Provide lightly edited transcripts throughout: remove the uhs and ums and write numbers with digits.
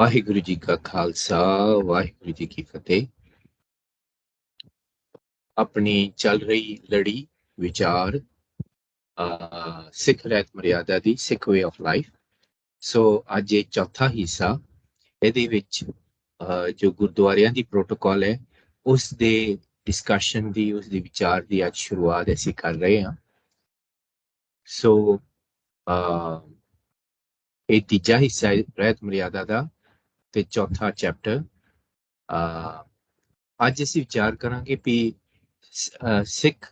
ਵਾਹਿਗੁਰੂ ਜੀ ਕਾ ਖਾਲਸਾ ਵਾਹਿਗੁਰੂ ਜੀ ਕੀ ਫਤਿਹ। ਆਪਣੀ ਚੱਲ ਰਹੀ ਲੜੀ ਵਿਚਾਰ ਸਿੱਖ ਰਹਿਤ ਮਰਿਆਦਾ ਦੀ ਸਿੱਖ ਵੇ ਆਫ ਲਾਈਫ। ਸੋ ਅੱਜ ਇਹ ਚੌਥਾ ਹਿੱਸਾ, ਇਹਦੇ ਵਿੱਚ ਜੋ ਗੁਰਦੁਆਰਿਆਂ ਦੀ ਪ੍ਰੋਟੋਕਾਲ ਹੈ ਉਸ ਦੇ ਡਿਸਕਸ਼ਨ ਦੀ, ਉਸ ਦੇ ਵਿਚਾਰ ਦੀ ਅੱਜ ਸ਼ੁਰੂਆਤ ਅਸੀਂ ਕਰ ਰਹੇ ਹਾਂ। ਸੋ ਇਹ ਤੀਜਾ ਹਿੱਸਾ ਹੈ ਰਹਿਤ ਮਰਿਆਦਾ ਦਾ ਤੇ ਚੌਥਾ ਚੈਪਟਰ। ਅੱਜ ਅਸੀਂ ਵਿਚਾਰ ਕਰਾਂਗੇ ਵੀ ਸਿੱਖ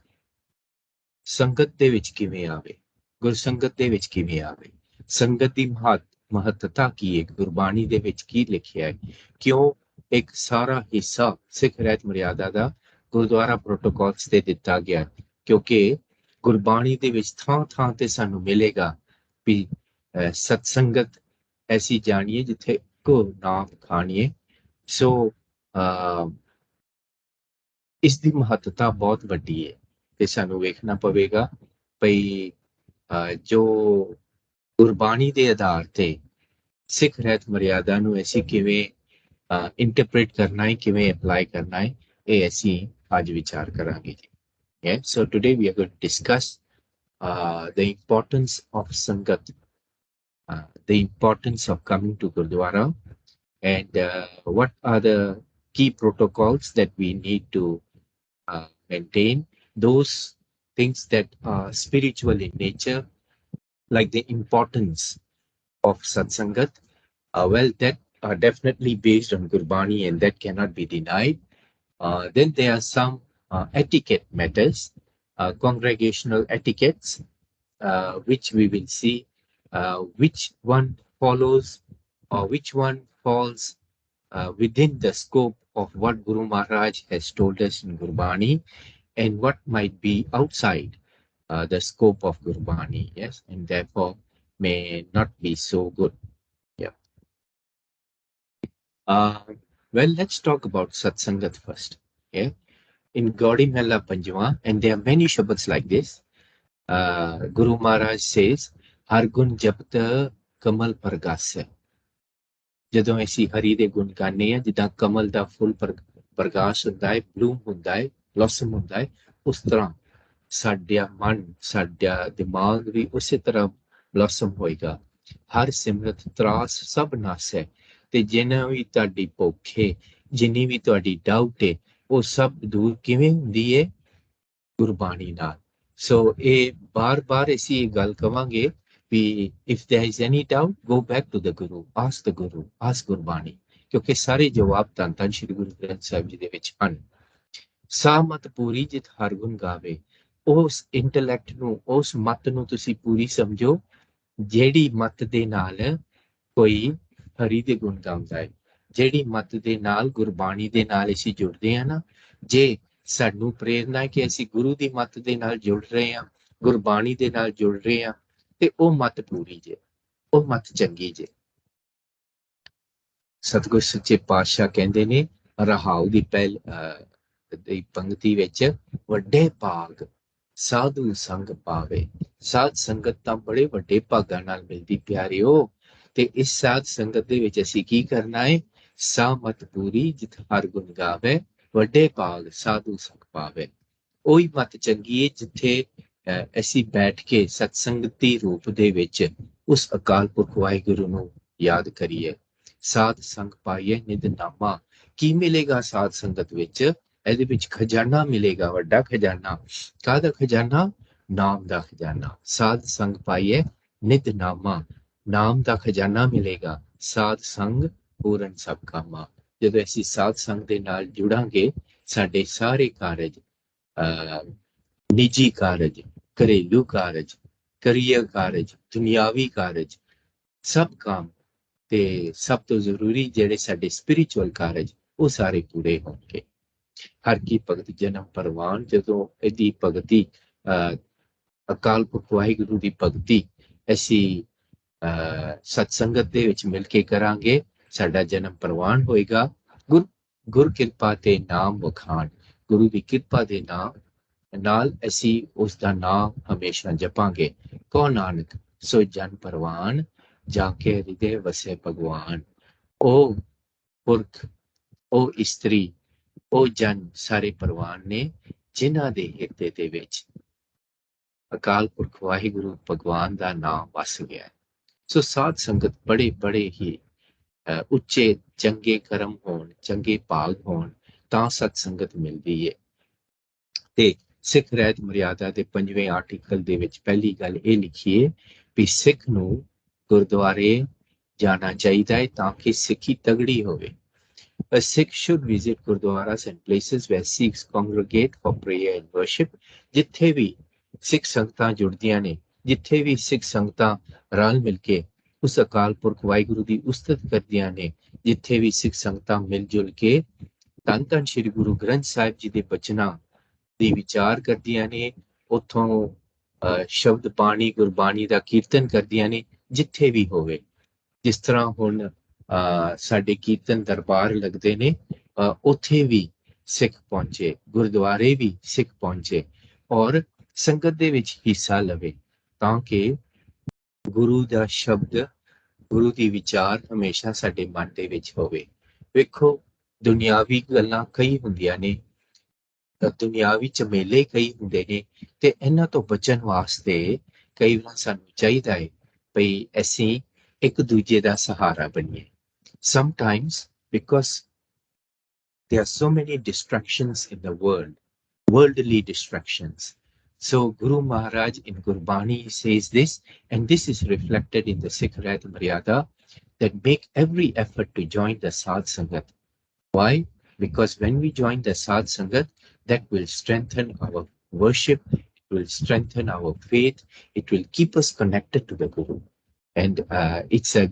ਸੰਗਤ ਦੇ ਵਿੱਚ ਕਿਵੇਂ ਆਵੇ, ਗੁਰਸੰਗਤ ਦੇ ਵਿੱਚ ਕਿਵੇਂ ਆਵੇ, ਸੰਗਤ ਦੀ ਮਹੱਤਤਾ ਕੀ ਹੈ, ਗੁਰਬਾਣੀ ਦੇ ਵਿੱਚ ਕੀ ਲਿਖਿਆ ਹੈ, ਕਿਉਂ ਇੱਕ ਸਾਰਾ ਹਿੱਸਾ ਸਿੱਖ ਰਹਿਤ ਮਰਿਆਦਾ ਦਾ ਗੁਰਦੁਆਰਾ ਪ੍ਰੋਟੋਕਾਲਸ ਤੇ ਦਿੱਤਾ ਗਿਆ, ਕਿਉਂਕਿ ਗੁਰਬਾਣੀ ਦੇ ਵਿੱਚ ਥਾਂ ਥਾਂ ਤੇ ਸਾਨੂੰ ਮਿਲੇਗਾ ਵੀ ਸਤਸੰਗਤ ਐਸੀ ਜਾਣੀਏ ਜਿੱਥੇ ਇੱਕੋ ਨਾਮ ਖਾਣੀਏ। ਸੋ ਇਸ ਦੀ ਮਹੱਤਤਾ ਬਹੁਤ ਵੱਡੀ ਹੈ ਤੇ ਸਾਨੂੰ ਵੇਖਣਾ ਪਵੇਗਾ ਭਈ ਜੋ ਗੁਰਬਾਣੀ ਦੇ ਆਧਾਰ ਤੇ ਸਿੱਖ ਰਹਿਤ ਮਰਿਆਦਾ ਨੂੰ ਅਸੀਂ ਕਿਵੇਂ ਇੰਟਰਪ੍ਰੀਟ ਕਰਨਾ ਹੈ, ਕਿਵੇਂ ਅਪਲਾਈ ਕਰਨਾ ਹੈ, ਇਹ ਅਸੀਂ ਅੱਜ ਵਿਚਾਰ ਕਰਾਂਗੇ ਜੀ। Yeah, so today we are going to discuss the importance of Sangat, the importance of coming to Gurdwara, and what are the key protocols that we need to maintain, those things that are spiritual in nature, like the importance of Satsangat. Well, that are definitely based on Gurbani and that cannot be denied. Then there are some etiquette matters, congregational etiquettes, which we will see which one follows or which one falls within the scope of what Guru Maharaj has told us in Gurbani, and what might be outside the scope of Gurbani, yes, and therefore may not be so good. Yeah. Well, let's talk about Satsangat first. Okay. In Gaudi Mela Panjwa, and there are many Shabads like this, Guru Maharaj says, Hargun Japta Kamal Pargasa. ਜਦੋਂ ਅਸੀਂ ਹਰੀ ਦੇ ਗੁਣ ਗਾਉਂਦੇ ਹਾਂ, ਜਿੱਦਾਂ ਕਮਲ ਦਾ ਫੁੱਲ ਪ੍ਰਕਾਸ਼ ਹੁੰਦਾ ਹੈ, bloom ਹੁੰਦਾ ਹੈ, ਬਲੌਸਮ ਹੁੰਦਾ ਹੈ, ਉਸ ਤਰ੍ਹਾਂ ਸਾਡਾ ਮਨ, ਸਾਡਾ ਦਿਮਾਗ ਵੀ ਉਸੇ ਤਰ੍ਹਾਂ ਬਲੌਸਮ ਹੋਏਗਾ। ਹਰ ਸਿਮਰਤ ਤਰਾਸ ਸਭ ਨਾਸ ਹੈ, ਤੇ ਜਿੰਨਾ ਵੀ ਤੁਹਾਡੀ ਭੁੱਖ ਹੈ, ਜਿੰਨੀ ਵੀ ਤੁਹਾਡੀ ਡਾਊਟ ਹੈ, ਉਹ ਸਭ ਦੂਰ ਕਿਵੇਂ ਹੁੰਦੀ ਹੈ? ਗੁਰਬਾਣੀ ਨਾਲ। ਸੋ ਇਹ ਬਾਰ-ਬਾਰ ਅਸੀਂ ਇਹ ਗੱਲ ਕਵਾਂਗੇ ਵੀ if there is any doubt, go back to the Guru, ask the Guru, ask Gurbani, ਕਿਉਂਕਿ ਸਾਰੇ ਜਵਾਬ ਧੰਨ ਧੰਨ ਸ਼੍ਰੀ ਗੁਰੂ ਗ੍ਰੰਥ ਸਾਹਿਬ ਜੀ ਦੇ ਵਿੱਚ ਹਨ। ਸਾ ਮਤ ਪੂਰੀ ਜਿਤ ਹਰ ਗੁਣ ਗਾਵੇ, ਉਸ ਇੰਟੈਲੈਕਟ ਨੂੰ, ਉਸ ਮਤ ਨੂੰ ਤੁਸੀਂ ਪੂਰੀ ਸਮਝੋ ਜਿਹੜੀ ਮਤ ਦੇ ਨਾਲ ਕੋਈ ਹਰੀ ਦੇ ਗੁਣ ਗਾਉਂਦਾ ਹੈ, ਜਿਹੜੀ ਮਤ ਦੇ ਨਾਲ ਗੁਰਬਾਣੀ ਦੇ ਨਾਲ ਅਸੀਂ ਜੁੜਦੇ ਹਾਂ ਨਾ। ਜੇ ਸਾਨੂੰ ਪ੍ਰੇਰਨਾ ਹੈ ਕਿ ਅਸੀਂ ਗੁਰੂ ਦੀ ਮਤ ਦੇ ਨਾਲ ਜੁੜ ਰਹੇ ਹਾਂ, ਗੁਰਬਾਣੀ ਦੇ ਨਾਲ ਜੁੜ ਰਹੇ ਹਾਂ, ਤੇ ਉਹ ਮਤ ਪੂਰੀ ਜੇ, ਉਹ ਮਤ ਚੰਗੀ ਜੇ। ਸਤਿਗੁਰ ਸੱਚੇ ਪਾਤਸ਼ਾਹ ਕਹਿੰਦੇ ਨੇ ਰਹਾਉ ਦੀ ਪਹਿਲੀ ਪੰਕਤੀ ਵਿੱਚ, ਵੱਡੇ ਭਾਗ ਸਾਧੂ ਸੰਗ ਪਾਵੇ। ਸਾਧ ਸੰਗਤ ਤਾਂ ਬੜੇ ਵੱਡੇ ਭਾਗਾਂ ਨਾਲ ਮਿਲਦੀ ਪਿਆਰਿਓ, ਤੇ ਇਸ ਸਾਧ ਸੰਗਤ ਦੇ ਵਿੱਚ ਅਸੀਂ ਕੀ ਕਰਨਾ ਹੈ? ਸਾ ਮਤ ਪੂਰੀ ਜਿਤ ਹਰ ਗੁਣ ਗਾਵੇ, ਵੱਡੇ ਭਾਗ ਸਾਧੂ ਸੰਗ ਪਾਵੇ। ਉਹੀ ਮਤ ਚੰਗੀ ਹੈ ਜਿੱਥੇ ਅਸੀਂ ਬੈਠ ਕੇ ਸਤਸੰਗਤੀ ਰੂਪ ਦੇ ਵਿੱਚ ਉਸ ਅਕਾਲ ਪੁਰਖ ਵਾਹਿਗੁਰੂ ਨੂੰ ਯਾਦ ਕਰੀਏ। ਸਾਧ ਸੰਗ ਪਾਈਏ ਨਿਧ ਨਾਮਾ। ਕੀ ਮਿਲੇਗਾ ਸਾਧ ਸੰਗਤ ਵਿੱਚ? ਇਹਦੇ ਵਿੱਚ ਖਜ਼ਾਨਾ ਮਿਲੇਗਾ, ਵੱਡਾ ਖਜ਼ਾਨਾ। ਕਾਹਦਾ ਖਜ਼ਾਨਾ? ਨਾਮ ਦਾ ਖਜ਼ਾਨਾ। ਸਾਧ ਸੰਗ ਪਾਈਏ ਨਿਧ ਨਾਮਾ, ਨਾਮ ਦਾ ਖਜ਼ਾਨਾ ਮਿਲੇਗਾ। ਸਾਧ ਸੰਗ ਪੂਰਨ ਸਭ ਕਾਮਾ। ਜਦੋਂ ਅਸੀਂ ਸਾਧ ਸੰਗ ਦੇ ਨਾਲ ਜੁੜਾਂਗੇ, ਸਾਡੇ ਸਾਰੇ ਕਾਰਜ, ਨਿੱਜੀ ਕਾਰਜ, ਘਰੇਲੂ ਕਾਰਜ, ਕਰੀਅਰ ਕਾਰਜ, ਦੁਨਿਆਵੀ ਕਾਰਜ, ਸਭ ਕੰਮ, ਤੇ ਸਭ ਤੋਂ ਜ਼ਰੂਰੀ ਜਿਹੜੇ ਸਾਡੇ ਸਪਿਰਿਚੁਅਲ ਕਾਰਜ, ਉਹ ਸਾਰੇ ਪੂਰੇ ਹੋਣਗੇ। ਹਰ ਕੀ ਭਗਤ ਜਨਮ ਪਰਵਾਨ। ਜਦੋਂ ਇਹਦੀ ਭਗਤੀ, ਅਕਾਲ ਪੁਰਖ ਵਾਹਿਗੁਰੂ ਦੀ ਭਗਤੀ ਅਸੀਂ ਸਤਸੰਗਤ ਦੇ ਵਿੱਚ ਮਿਲ ਕੇ ਕਰਾਂਗੇ, ਸਾਡਾ ਜਨਮ ਪ੍ਰਵਾਨ ਹੋਏਗਾ। ਗੁਰ ਕਿਰਪਾ ਤੇ ਨਾਮ ਵਖਾਣ, ਗੁਰੂ ਦੀ ਕਿਰਪਾ ਦੇ ਨਾਲ ਅਸੀਂ ਉਸ ਦਾ ਨਾਮ ਹਮੇਸ਼ਾ ਜਪਾਂਗੇ। ਕੋ ਨਾਨਕ ਸੋ ਜਨ ਪਰਵਾਨ, ਜਾ ਕੇ ਹਿਰਦੇ ਵਸੇ ਭਗਵਾਨ। ਉਹ ਪੁਰਖ, ਉਹ ਇਸਤਰੀ, ਉਹ ਜਨ ਸਾਰੇ ਪ੍ਰਵਾਨ ਨੇ ਜਿਨ੍ਹਾਂ ਦੇ ਹਿਰਦੇ ਦੇ ਵਿੱਚ ਅਕਾਲ ਪੁਰਖ ਵਾਹਿਗੁਰੂ ਭਗਵਾਨ ਦਾ ਨਾਮ ਵਸ ਗਿਆ ਹੈ। ਸੋ ਸਾਧ ਸੰਗਤ ਬੜੇ ਬੜੇ ਹੀ ਉੱਚੇ ਚੰਗੇ ਕਰਮ ਹੋਣ, ਚੰਗੇ ਭਾਗ ਹੋਣ ਤਾਂ ਸਤ ਸੰਗਤ ਮਿਲਦੀ ਹੈ। ਤੇ ਸਿੱਖ ਰਹਿਤ ਮਰਿਆਦਾ ਦੇ 5ਵੇਂ ਆਰਟੀਕਲ ਦੇ ਵਿੱਚ ਪਹਿਲੀ ਗੱਲ ਇਹ ਲਿਖੀ ਹੈ ਵੀ ਸਿੱਖ ਨੂੰ ਗੁਰਦੁਆਰੇ ਜਾਣਾ ਚਾਹੀਦਾ ਹੈ ਤਾਂ ਕਿ ਸਿੱਖੀ ਤਗੜੀ ਹੋਵੇ। A Sikh should visit gurdwaras and places where Sikhs congregate for prayer and worship. ਜਿੱਥੇ ਵੀ ਸਿੱਖ ਸੰਗਤਾਂ ਜੁੜਦੀਆਂ ਨੇ, ਜਿੱਥੇ ਵੀ ਸਿੱਖ ਸੰਗਤਾਂ ਰਲ ਮਿਲ ਕੇ ਉਸ ਅਕਾਲ ਪੁਰਖ ਵਾਹਿਗੁਰੂ ਦੀ ਉਸਤਤ ਕਰਦੀਆਂ ਨੇ, ਜਿੱਥੇ ਵੀ ਸਿੱਖ ਸੰਗਤਾਂ ਮਿਲ ਜੁਲ ਕੇ ਧੰਨ ਧੰਨ ਸ਼੍ਰੀ ਗੁਰੂ ਗ੍ਰੰਥ ਸਾਹਿਬ ਜੀ ਦੇ ਬਚਨਾਂ ਦੀ ਵਿਚਾਰ ਕਰਦੀਆਂ ਨੇ, ਉੱਥੋਂ ਸ਼ਬਦ ਬਾਣੀ ਗੁਰਬਾਣੀ ਦਾ ਕੀਰਤਨ ਕਰਦੀਆਂ ਨੇ, ਜਿੱਥੇ ਵੀ ਹੋਵੇ। ਜਿਸ ਤਰ੍ਹਾਂ ਹੁਣ ਸਾਡੇ ਕੀਰਤਨ ਦਰਬਾਰ ਲੱਗਦੇ ਨੇ, ਉੱਥੇ ਵੀ ਸਿੱਖ ਪਹੁੰਚੇ, ਗੁਰਦੁਆਰੇ ਵੀ ਸਿੱਖ ਪਹੁੰਚੇ ਔਰ ਸੰਗਤ ਦੇ ਵਿੱਚ ਹਿੱਸਾ ਲਵੇ ਤਾਂ ਕਿ ਗੁਰੂ ਦਾ ਸ਼ਬਦ, ਗੁਰੂ ਦੀ ਵਿਚਾਰ ਹਮੇਸ਼ਾ ਸਾਡੇ ਮਨ ਦੇ ਵਿੱਚ ਹੋਵੇ। ਵੇਖੋ, ਦੁਨਿਆਵੀ ਗੱਲਾਂ ਕਈ ਹੁੰਦੀਆਂ ਨੇ, ਦੁਨਿਆਵੀ ਝਮੇਲੇ ਕਈ ਹੁੰਦੇ ਨੇ, ਤੇ ਇਹਨਾਂ ਤੋਂ ਬਚਣ ਵਾਸਤੇ ਕਈ ਵਾਰ ਸਾਨੂੰ ਚਾਹੀਦਾ ਹੈ ਭਈ ਅਸੀਂ ਇੱਕ ਦੂਜੇ ਦਾ ਸਹਾਰਾ ਬਣੀਏ। Sometimes, because there are so many distractions in the world, worldly distractions. So Guru Maharaj in Gurbani says this, and this is reflected in the Sikh Rehat Maryada, that make every effort to join the Sadh Sangat. Why? Because when we join the Sadh Sangat, that will strengthen our worship, it will strengthen our faith, it will keep us connected to the Guru. And it's a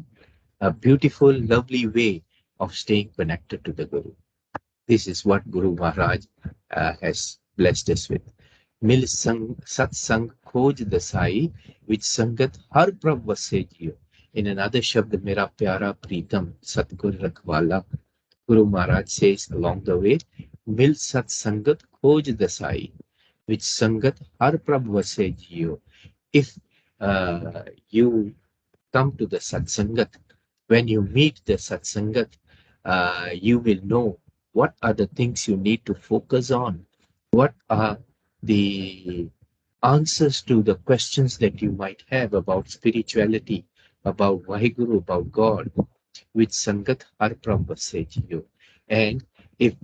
beautiful, lovely way of staying connected to the Guru. This is what Guru Maharaj has blessed us with. Mil sat sang khoj dasai, which sangat har prabh vasse jiyo. In another shabd, mera pyara pritam satgur rakhwala, Guru Maharaj says along the way, Mil sat sangat khoj dasai, which sangat har prabh vasse jiyo. If you come to the Satsangat, when you meet the Satsangat, you will know what are the things you need to focus on, what are the answers to the questions that you might have about spirituality, about Vaheguru, about God, which Sangat har Prabhu you. And if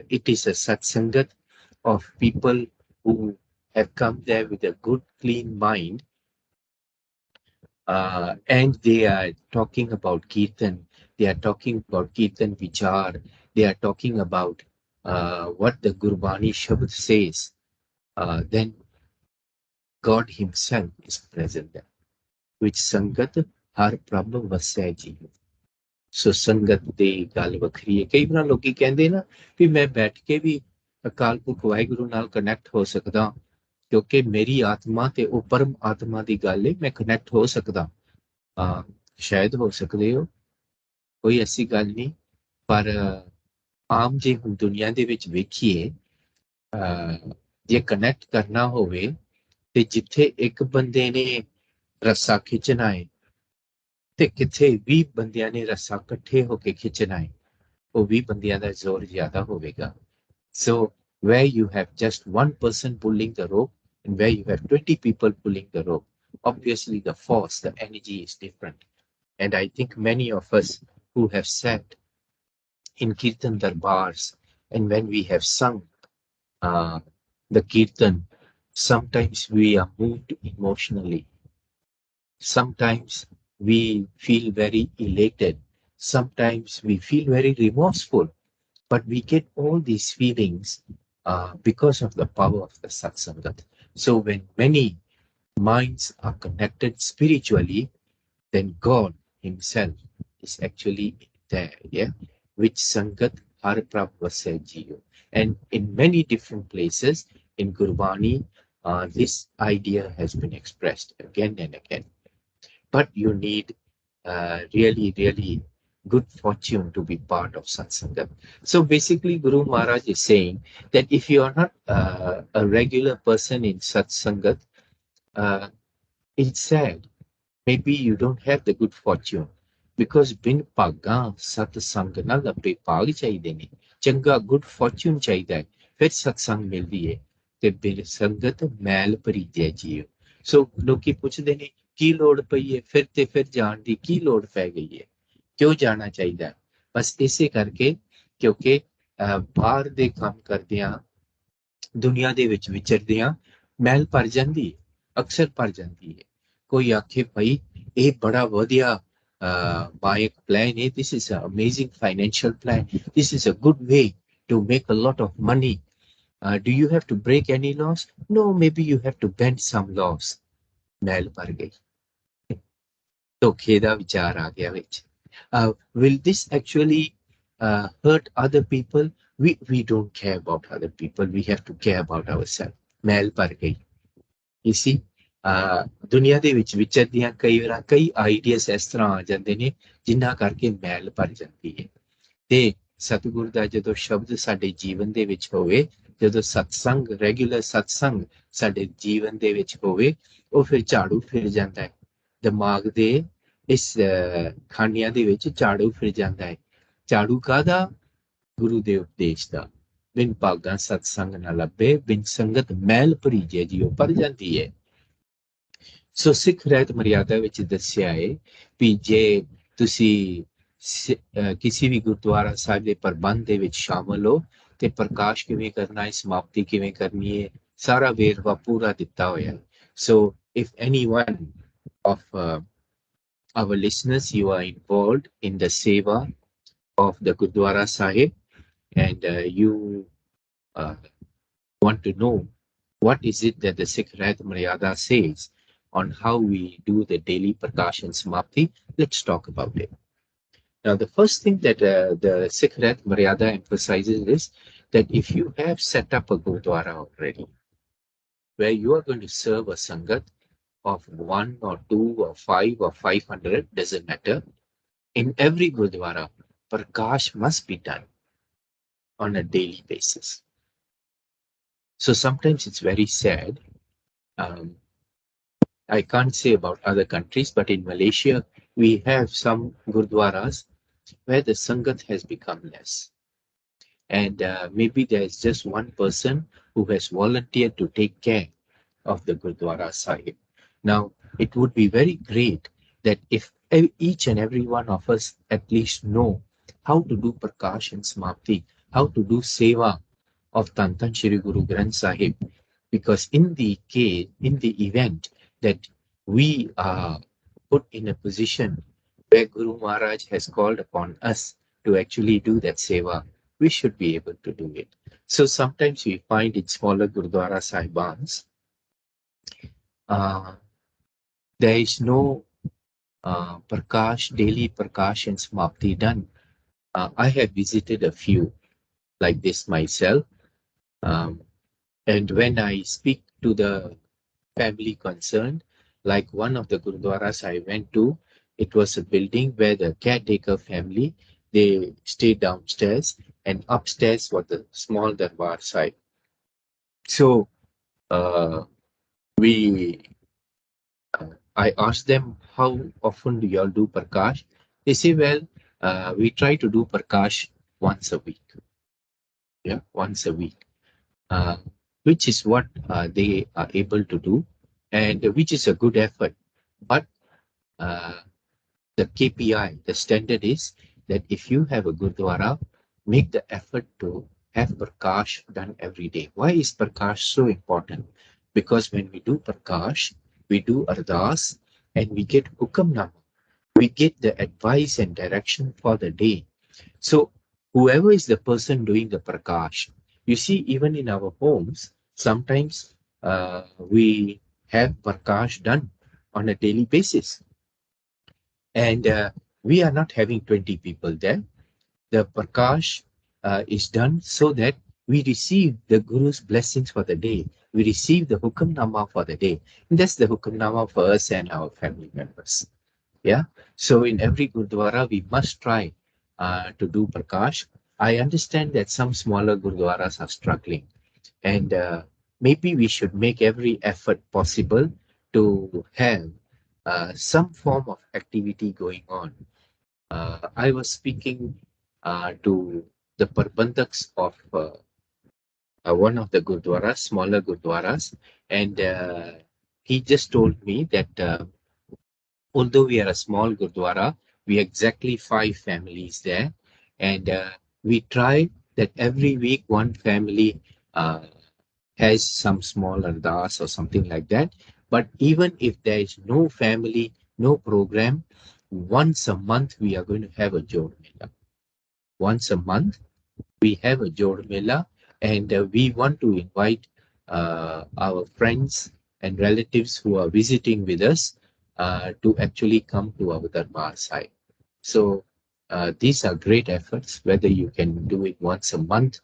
it is a Satsangat of people who have come there with a good, clean mind, and they are talking about Kirtan, they are talking about Kirtan Vichar, they are talking about what the Gurbani Shabd says, then God Himself is present there, which Sangat Har Prabhu Vasya Ji. ਸੋ ਸੰਗਤ ਦੀ ਗੱਲ ਵੱਖਰੀ ਹੈ। ਕਈ ਵਾਰ ਲੋਕੀ ਕਹਿੰਦੇ ਨਾ ਵੀ ਮੈਂ ਬੈਠ ਕੇ ਵੀ ਅਕਾਲ ਪੁਰਖ ਵਾਹਿਗੁਰੂ ਨਾਲ ਕਨੈਕਟ ਹੋ ਸਕਦਾ ਕਿਉਂਕਿ ਮੇਰੀ ਆਤਮਾ ਤੇ ਉਹ ਪਰਮ ਆਤਮਾ ਦੀ ਗੱਲ ਹੈ, ਮੈਂ ਕਨੈਕਟ ਹੋ ਸਕਦਾ। ਸ਼ਾਇਦ ਹੋ ਸਕਦੇ ਹੋ, ਕੋਈ ਐਸੀ ਗੱਲ ਨਹੀਂ, ਪਰ ਆਮ ਜੇ ਹੁਣ ਦੁਨੀਆ ਦੇ ਵਿੱਚ ਵੇਖੀਏ, ਜੇ ਕਨੈਕਟ ਕਰਨਾ ਹੋਵੇ ਤੇ ਜਿੱਥੇ ਇੱਕ ਬੰਦੇ ਨੇ ਰੱਸਾ ਖਿੱਚਣਾ ਹੈ ਤੇ ਕਿੱਥੇ 20 ਬੰਦਿਆਂ ਨੇ ਰੱਸਾ ਇਕੱਠੇ ਹੋ ਕੇ ਖਿੱਚਣਾ ਹੈ, ਉਹ 20 ਬੰਦਿਆਂ ਦਾ ਜ਼ੋਰ ਜ਼ਿਆਦਾ ਹੋਵੇਗਾ। So where you have just one person pulling the rope and where you have 20 people pulling the rope, obviously the force, the energy is different. And I think many of us who have sat in Kirtan Darbars and when we have sung the Kirtan, sometimes we are moved emotionally. Sometimes we feel very elated. Sometimes we feel very remorseful. But we get all these feelings because of the power of the Satsangat. So when many minds are connected spiritually, then God Himself is actually there, yeah? Which Sangat Har Prabhu Jiyo. And in many different places in Gurbani, this idea has been expressed again and again. But you need really, really good fortune to be part of Satsangat. So basically, Guru Maharaj is saying that if you are not a regular person in Satsangat, it's sad. Maybe you don't have the good fortune because ਬਿਨ ਭਾਗਾਂ ਸਤ ਸੰਗ ਨਾ ਲੱਭੇ ਭਾਗ ਚਾਹੀਦੇ ਨੇ, ਚੰਗਾ ਗੁੱਡ ਫੋਰਚੂਨ ਚਾਹੀਦਾ ਹੈ, ਫਿਰ ਸਤਸੰਗ ਮਿਲਦੀ ਹੈ, ਤੇ ਬਿਨ ਸੰਗਤ ਮੈਲ ਭਰੀਜੈ ਜੀਵ। ਸੋ ਲੋਕੀ ਪੁੱਛਦੇ ਨੇ ਕੀ ਲੋੜ ਪਈ ਹੈ, ਫਿਰ ਜਾਣ ਦੀ ਕੀ ਲੋੜ ਪੈ ਗਈ ਹੈ, ਕਿਉਂ ਜਾਣਾ ਚਾਹੀਦਾ ਹੈ? ਬਸ ਇਸੇ ਕਰਕੇ, ਕਿਉਂਕਿ ਬਾਹਰ ਦੇ ਕੰਮ ਕਰਦਿਆਂ, ਦੁਨੀਆ ਦੇ ਵਿੱਚ ਵਿਚਰਦਿਆਂ ਮੈਲ ਭਰ ਜਾਂਦੀ ਹੈ, ਅਕਸਰ ਭਰ ਜਾਂਦੀ ਹੈ। ਕੋਈ ਆਖੇ ਭਾਈ ਇਹ ਬੜਾ ਵਧੀਆ ਬਾਇਕ ਪਲਾਨ ਹੈ, this is an amazing financial plan, this is a good way to make a lot of money. Do you have to break any laws? No, maybe you have to bend some laws. ਮੈਲ ਭਰ ਗਈ, ਧੋਖੇ ਦਾ ਵਿਚਾਰ ਆ ਗਿਆ ਵਿੱਚ। Will this actually hurt other people? We don't care about other people. We have to care about ourselves. ਮੈਲ ਭਰ ਗਈ। You see, ਦੁਨੀਆ ਦੇ ਵਿੱਚ ਵਿਚਰਦੀਆਂ ਕਈ ਵਾਰ ਕਈ ਆਈਡੀਆਸ ਇਸ ਤਰ੍ਹਾਂ ਆ ਜਾਂਦੇ ਨੇ ਜਿਨ੍ਹਾਂ ਕਰਕੇ ਮੈਲ ਭਰ ਜਾਂਦੀ ਹੈ। ਤੇ ਸਤਿਗੁਰ ਦਾ ਜਦੋਂ ਸ਼ਬਦ ਸਾਡੇ ਜੀਵਨ ਦੇ ਵਿੱਚ ਹੋਵੇ, ਜਦੋਂ ਸਤਸੰਗ, ਰੈਗੂਲਰ ਸਤਸੰਗ ਸਾਡੇ ਜੀਵਨ ਦੇ ਵਿੱਚ ਹੋਵੇ, ਉਹ ਫਿਰ ਝਾੜੂ ਫਿਰ ਜਾਂਦਾ ਹੈ ਦਿਮਾਗ ਦੇ, ਇਸ ਖਾਨਿਆਂ ਦੇ ਵਿੱਚ ਝਾੜੂ ਫਿਰ ਜਾਂਦਾ ਹੈ। ਝਾੜੂ ਕਾਹਦਾ? ਗੁਰੂ ਦੇ ਉਪਦੇਸ਼ ਦਾ। ਬਿਨ ਭਾਗਾਂ ਸਤਸੰਗ ਨਾ ਲੱਭੇ, ਬਿਨ ਸੰਗਤ ਮੈਲ ਭਰੀਜੈ ਜੀ, ਉਹ ਭਰ ਜਾਂਦੀ ਹੈ। ਸੋ ਸਿੱਖ ਰਹਿਤ ਮਰਿਆਦਾ ਵਿੱਚ ਦੱਸਿਆ ਹੈ ਵੀ ਜੇ ਤੁਸੀਂ ਕਿਸੇ ਵੀ ਗੁਰਦੁਆਰਾ ਸਾਹਿਬ ਦੇ ਪ੍ਰਬੰਧ ਦੇ ਵਿੱਚ ਸ਼ਾਮਲ ਹੋ ਤੇ ਪ੍ਰਕਾਸ਼ ਕਿਵੇਂ ਕਰਨਾ ਹੈ, ਸਮਾਪਤੀ ਕਿਵੇਂ ਕਰਨੀ ਹੈ, ਸਾਰਾ ਵੇਰਵਾ ਪੂਰਾ ਦਿੱਤਾ ਹੋਇਆ। ਸੋ if any one of our listeners, you are involved in the seva of the Gurdwara Sahib, and you want to know what is it that the Sikh Rehat Maryada says on how we do the daily Prakash and Samapti, let's talk about it. Now, the first thing that the Sikh Rehat Maryada emphasizes is that if you have set up a Gurdwara already, where you are going to serve a Sangat of 1 or 2 or 5 or 500, doesn't matter. In every Gurdwara, Prakash must be done on a daily basis. So sometimes it's very sad. I can't say about other countries, but in Malaysia, we have some Gurdwaras where the Sangat has become less. And maybe there's just one person who has volunteered to take care of the Gurdwara Sahib. Now, it would be very great that if each and every one of us at least know how to do Prakash and Samapti, how to do Seva of Tantan Shri Guru Granth Sahib, because in the event that we are put in a position where Guru Maharaj has called upon us to actually do that Seva, we should be able to do it. So sometimes we find in smaller Gurdwara Sahibans, there is no Prakash, daily Prakash and Samapti done. I have visited a few like this myself. And when I speak to the family concerned, like one of the Gurdwaras I went to, it was a building where the caretaker family, they stayed downstairs and upstairs was the small Darbar side. So I asked them, how often do you all do Prakash? They say, well, we try to do Prakash once a week. Yeah, once a week, which is what they are able to do, and which is a good effort. But the KPI, the standard is that if you have a Gurdwara, make the effort to have Prakash done every day. Why is Prakash so important? Because when we do Prakash, we do Ardas and we get Hukamnama. We get the advice and direction for the day. So whoever is the person doing the Prakash, you see, even in our homes, sometimes we have Prakash done on a daily basis. And we are not having 20 people there. The Prakash is done so that we receive the Guru's blessings for the day. We receive the Hukamnama for the day. And that's the Hukamnama for us and our family members. Yeah. So in every Gurdwara, we must try to do Prakash. I understand that some smaller Gurdwaras are struggling. And maybe we should make every effort possible to have some form of activity going on I was speaking to the Parbandhaks of one of the Gurdwaras, smaller Gurdwaras, and he just told me that although we are a small Gurdwara, we are exactly 5 families there, and we try that every week one family uh, has some small ardas or something like that. But even if there is no family, no program, once a month we are going to have a Jod Mela. Once a month we have a Jod Mela, and we want to invite our friends and relatives who are visiting with us to actually come to our Darbar side. So these are great efforts. Whether you can do it once a month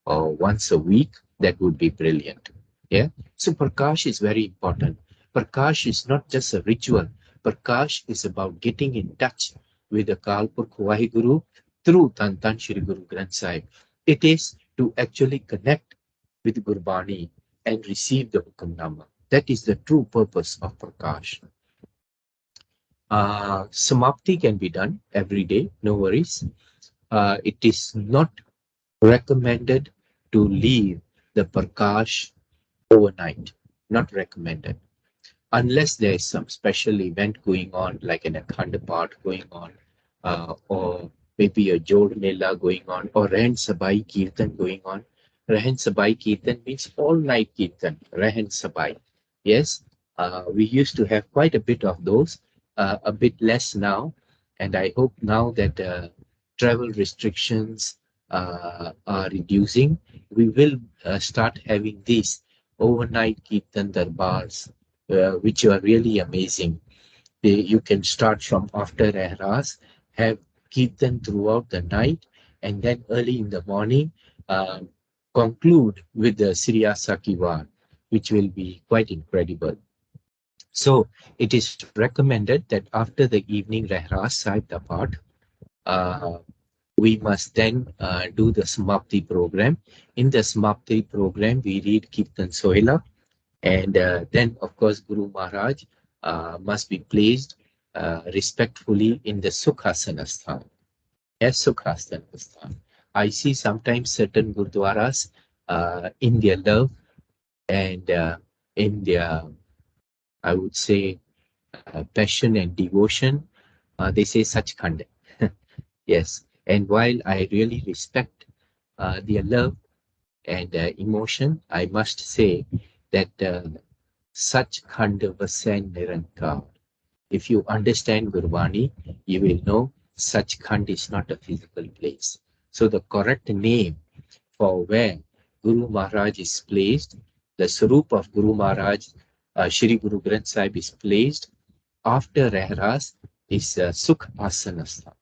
or once a week, that would be brilliant. Yeah. So Prakash is very important. Prakash is not just a ritual. Prakash is about getting in touch with the Kalpurk Vaheguru through Tan Tan Shri Guru Granth Sahib. It is to actually connect with Gurbani and receive the Hukamnama. That is the true purpose of Prakash. Samapti can be done every day, no worries. It is not recommended to leave the Prakash overnight. Not recommended. Unless there is some special event going on, like an Akhand part going on, or maybe a Jod Mela going on, or Rehan Sabai Kirtan going on. Rehan Sabai Kirtan means all night Kirtan, Rehan Sabai. Yes, we used to have quite a bit of those, a bit less now. And I hope now that travel restrictions are reducing, we will start having these overnight Kirtan Darbars, which are really amazing. You can start from after Ehras, have Kirtan throughout the night, and then early in the morning, uh, conclude with the Siriya Sakivar, which will be quite incredible. So it is recommended that after the evening Rehras Sahib Dapat, uh, we must then do the Samapti program. In the Samapti program, we read Kirtan Sohila, and then, of course, Guru Maharaj must be placed respectfully in the Sukhasana Sthan. Yes, Sukhasana Sthan. I see sometimes certain Gurdwaras in their love and in their, I would say, passion and devotion, they say Sachkhand. Yes. And while I really respect their love and emotion, I must say that Sachkhand Vasen Nirankar. If you understand Gurbani, you will know Sachkhand is not a physical place. So the correct name for where Guru Maharaj is placed, the Sarup of Guru Maharaj, Shri Guru Granth Sahib is placed after Rehras is Sukh Asana Sthan.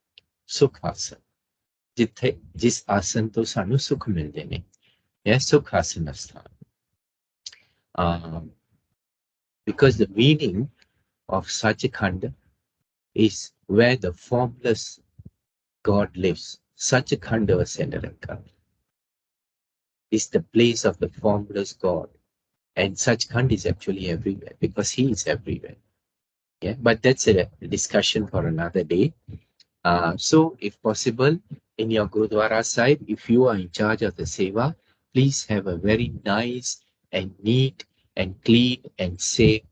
Sukh Asana. ਜਿੱਥੇ ਜਿਸ ਆਸਨ ਤੋਂ ਸਾਨੂੰ ਸੁਖ ਮਿਲਦੇ ਨੇ ਇਹ ਸੁਖ ਆਸਨ ਸਥਾਨ because the meaning of Sachkhand is where the formless God lives. Sachkhand Vasendaranka is the place of the formless God. And Sachkhand is actually everywhere because he is everywhere. Yeah, but that's a discussion for another day. So, if possible, in your Gurdwara side, if you are in charge of the Seva, please have a very nice and neat and clean and safe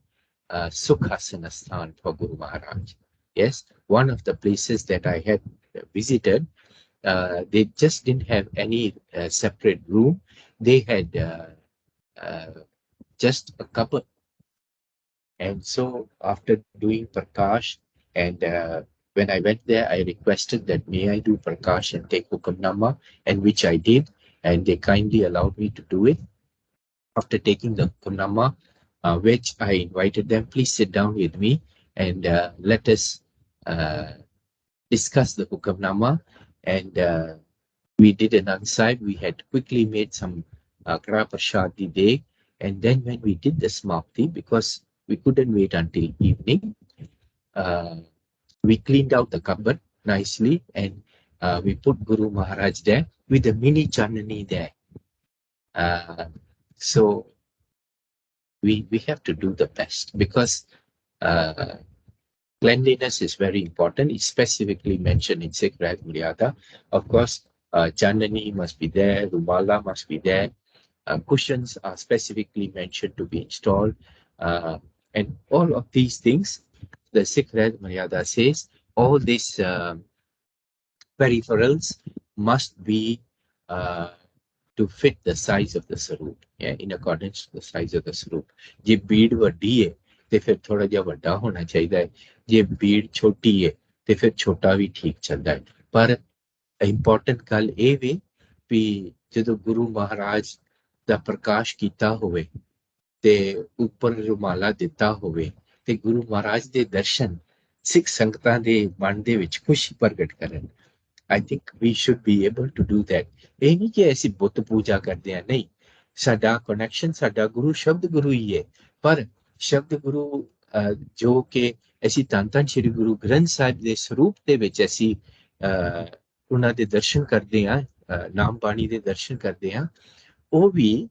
Sukhasana Sthan for Guru Maharaj. Yes, one of the places that I had visited, they just didn't have any separate room. They had just a couple. And so after doing Prakash and when I went there, I requested that may I do Prakash and take Hukamnama, and which I did, and they kindly allowed me to do it. After taking the Hukamnama, which I invited them, please sit down with me and let us uh, discuss the Hukamnama. And we did an ansai. We had quickly made some Kara Prashadi day. And then when we did the Smapti, because we couldn't wait until evening, uh, we cleaned out the cupboard nicely and we put Guru Maharaj there with a mini Chanani there. So we have to do the best because Cleanliness is very important. It's specifically mentioned in Sikh Rehat Maryada. Of course, Chandani must be there, Rumala must be there. Cushions are specifically mentioned to be installed. And all of these things, the Sikh Rehat Maryada says, all these peripherals must be uh, to fit the size of the saroop, yeah, in accordance to the size of the saroop. ਜੇ ਬੀੜ ਵੱਡੀ ਹੈ ਤੇ ਫਿਰ ਥੋੜਾ ਜਿਹਾ ਵੱਡਾ ਹੋਣਾ ਚਾਹੀਦਾ ਹੈ, ਜੇ ਬੀੜ ਛੋਟੀ ਹੈ ਤੇ ਫਿਰ ਛੋਟਾ ਵੀ ਠੀਕ ਚੱਲਦਾ ਹੈ। ਪਰ ਇੰਪੋਰਟੈਂਟ ਗੱਲ ਇਹ ਵੇ ਵੀ ਜਦੋਂ ਗੁਰੂ ਮਹਾਰਾਜ ਦਾ ਪ੍ਰਕਾਸ਼ ਕੀਤਾ ਹੋਵੇ ਤੇ ਉੱਪਰ ਰੁਮਾਲਾ ਦਿੱਤਾ ਹੋਵੇ ਤੇ ਗੁਰੂ ਮਹਾਰਾਜ ਦੇ ਦਰਸ਼ਨ ਸਿੱਖ ਸੰਗਤਾਂ ਦੇ ਮਨ ਦੇ ਵਿੱਚ ਖੁਸ਼ੀ ਪ੍ਰਗਟ ਕਰਨ। I think we should be able to do that. ਇਹ ਨਹੀਂ ਕਿ ਅਸੀਂ ਬੁੱਤ ਪੂਜਾ ਕਰਦੇ ਹਾਂ, ਨਹੀਂ। ਸਾਡਾ ਕਨੈਕਸ਼ਨ ਸਾਡਾ ਗੁਰੂ ਸ਼ਬਦ ਗੁਰੂ ਹੀ ਹੈ, ਪਰ ਸ਼ਬਦ ਗੁਰੂ ਜੋ ਕਿ ਅਸੀਂ ਧੰਨ ਧੰਨ ਸ਼੍ਰੀ ਗੁਰੂ ਗ੍ਰੰਥ ਸਾਹਿਬ ਦੇ ਸਰੂਪ ਦੇ ਵਿੱਚ ਅਸੀਂ ਉਹਨਾਂ ਦੇ ਦਰਸ਼ਨ ਕਰਦੇ ਹਾਂ, ਨਾਮ ਬਾਣੀ ਦੇ ਦਰਸ਼ਨ ਕਰਦੇ ਹਾਂ, ਉਹ ਵੀ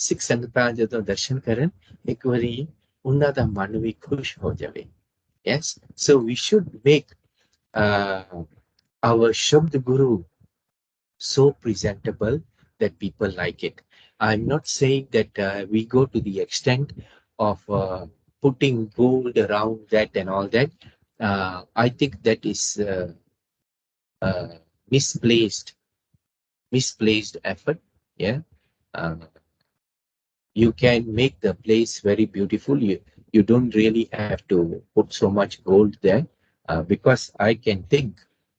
ਸਿੱਖ ਸੰਗਤਾਂ ਜਦੋਂ ਦਰਸ਼ਨ ਕਰਨ ਇੱਕ ਵਾਰੀ ਉਹਨਾਂ ਦਾ ਮਨ ਵੀ ਖੁਸ਼ ਹੋ ਜਾਵੇ। Yes, so we should make our Shabd Guru so presentable that people like it. I'm not saying that we go to the extent of putting gold around that and all that. I think that is misplaced effort. Yeah. You can make the place very beautiful. You don't really have to put so much gold there, because I can think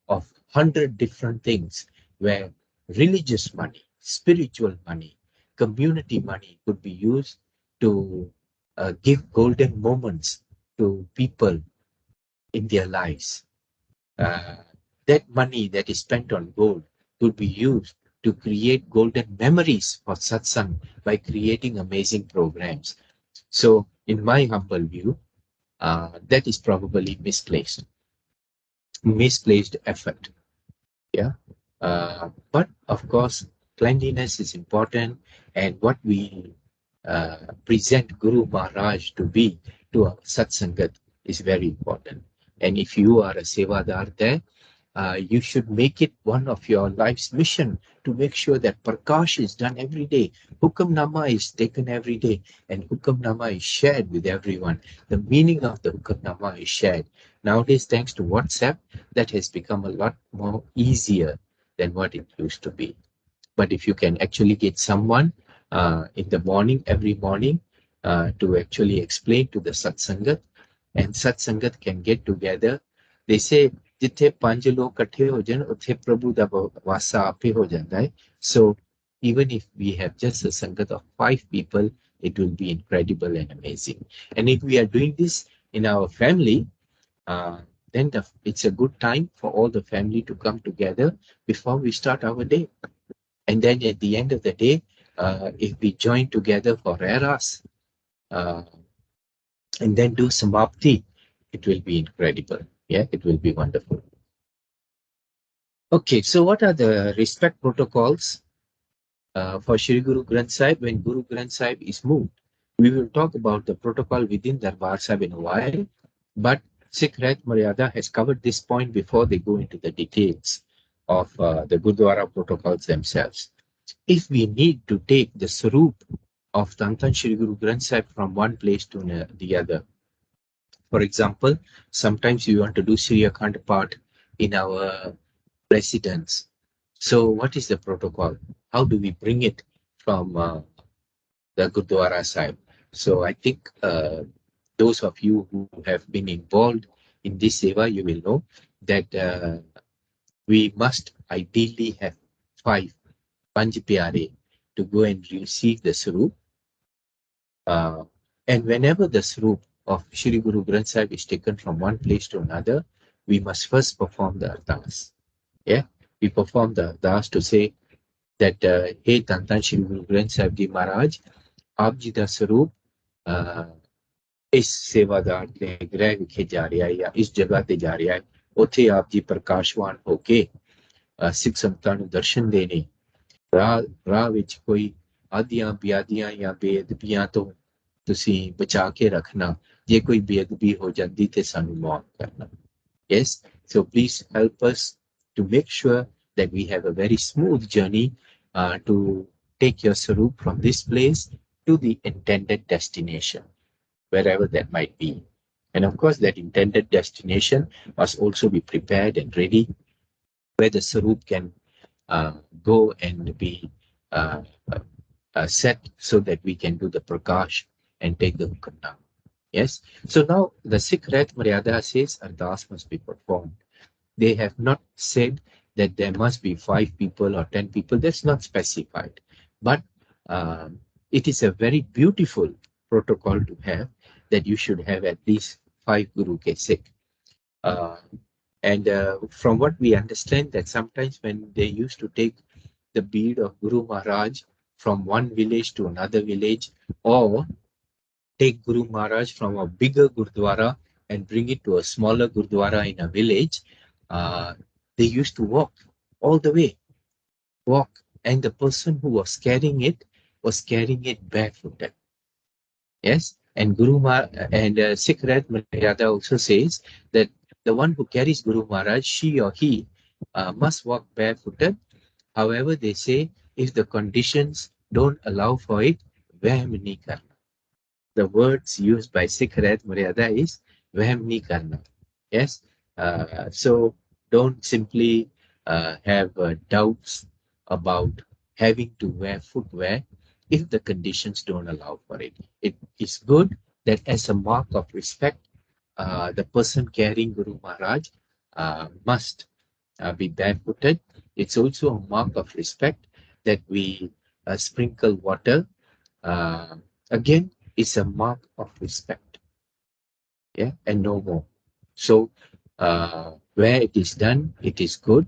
of 100 different things where religious money, spiritual money, community money could be used to give golden moments to people in their lives. That money that is spent on gold could be used to create golden memories for satsang by creating amazing programs. So, in my humble view, that is probably misplaced effort. Yeah. But of course, cleanliness is important, and what we present Guru Maharaj to be to our satsangat is very important. And if you are a sevadar there, you should make it one of your life's mission to make sure that Prakash is done every day. Hukamnama is taken every day, and Hukamnama is shared with everyone. The meaning of the Hukamnama is shared. Nowadays, thanks to WhatsApp, that has become a lot more easier than what it used to be. But if you can actually get someone in the morning, every morning, to actually explain to the Satsangat, and Satsangat can get together, they say, ਜਿੱਥੇ ਪੰਜ ਲੋਕ ਇਕੱਠੇ ਹੋ ਜਾਣ ਉੱਥੇ ਪ੍ਰਭੂ ਦਾ ਵਾਸਾ ਆਪੇ ਹੋ ਜਾਂਦਾ ਹੈ। So even if we have just a sangat of 5 people, it will be incredible and amazing. And if we are doing this in our family, then it's a good time for all the family to come together before we start our day. And then at the end of the day, if we join together for Eras, and then do Samapti, it will be incredible. Yeah, it will be wonderful. Okay, so what are the respect protocols for Shri Guru Granth Sahib when Guru Granth Sahib is moved? We will talk about the protocol within Darbar Sahib in a while, but Sikh Rehat Maryada has covered this point before they go into the details of the Gurdwara protocols themselves. If we need to take the Saroop of Dhan Dhan Shri Guru Granth Sahib from one place to the other, for example, sometimes we want to do Sri Akhand Path in our residence. So what is the protocol? How do we bring it from the Gurdwara Sahib? So I think those of you who have been involved in this seva, you will know that we must ideally have 5 Panj Pyare to go and receive the Saroop. And whenever the Saroop of Shri Guru Granth Sahib is taken from one place to another, we must first perform the ardas. Yeah, we perform the ardas to say that, hey, Dhan Dhan Shri Guru Granth Sahib Ji Maharaj, aap ji da Saroop is sevadar de greh vikhe ja raha hai ya is jagah te ja raha hai, ਉੱਥੇ ਆਪ ਜੀ ਪ੍ਰਕਾਸ਼ਵਾਨ ਹੋ ਕੇ ਸਿੱਖ ਸੰਗਤਾਂ ਨੂੰ ਦਰਸ਼ਨ ਦੇਣੇ, ਰਾਹ ਵਿੱਚ ਕੋਈ ਆਦੀਆਂ ਬਿਆਦੀਆਂ ਜਾਂ ਬੇਅਦਬੀਆਂ ਤੋਂ ਤੁਸੀਂ ਬਚਾ ਕੇ ਰੱਖਣਾ ਜੇ ਕੋਈ ਬੇਅਦਬੀ ਹੋ ਜਾਂਦੀ ਤੇ ਸਾਨੂੰ ਮਾਫ ਕਰਨਾ yes so please help us to make sure that we have a very smooth journey to take your sarup from this place to the intended destination wherever that might be and of course that intended destination must also be prepared and ready where the sarup can go and be uh, set so that we can do the prakash and take the hukam. Yes. So now the Sikh Rehat Maryada says Ardas must be performed. They have not said that there must be 5 people or 10 people. That's not specified. But it is a very beautiful protocol to have that you should have at least 5 Guru Ke Sikh. And from what we understand that sometimes when they used to take the bead of Guru Maharaj from one village to another village or take Guru Maharaj from a bigger Gurdwara and bring it to a smaller Gurdwara in a village, they used to walk all the way, walk. And the person who was carrying it barefooted. Yes, and Sikh Rehat Maryada also says that the one who carries Guru Maharaj, she or he, must walk barefooted. However, they say if the conditions don't allow for it, veham nahi karna. The words used by Sikh Rehat Maryada is veham nahi karna. Yes, so don't simply have doubts about having to wear footwear if the conditions don't allow for it. It is good that as a mark of respect, the person carrying Guru Maharaj must be barefooted. It's also a mark of respect that we sprinkle water. Again, it's a mark of respect. Yeah, and no more. So, where it is done, it is good.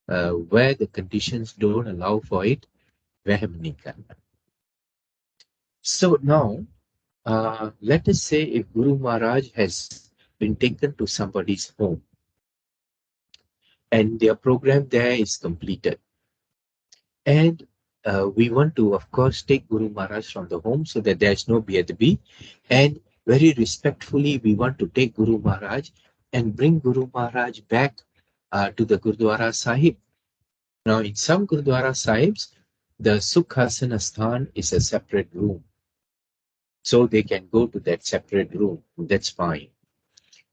Where the conditions don't allow for it, veham nahi karna. So now, let us say if Guru Maharaj has been taken to somebody's home and their program there is completed. And we want to, of course, take Guru Maharaj from the home so that there is no be'adbi. And very respectfully, we want to take Guru Maharaj and bring Guru Maharaj back to the Gurdwara Sahib. Now, in some Gurdwara Sahibs, the Sukhasana Sthan is a separate room. So they can go to that separate room. That's fine.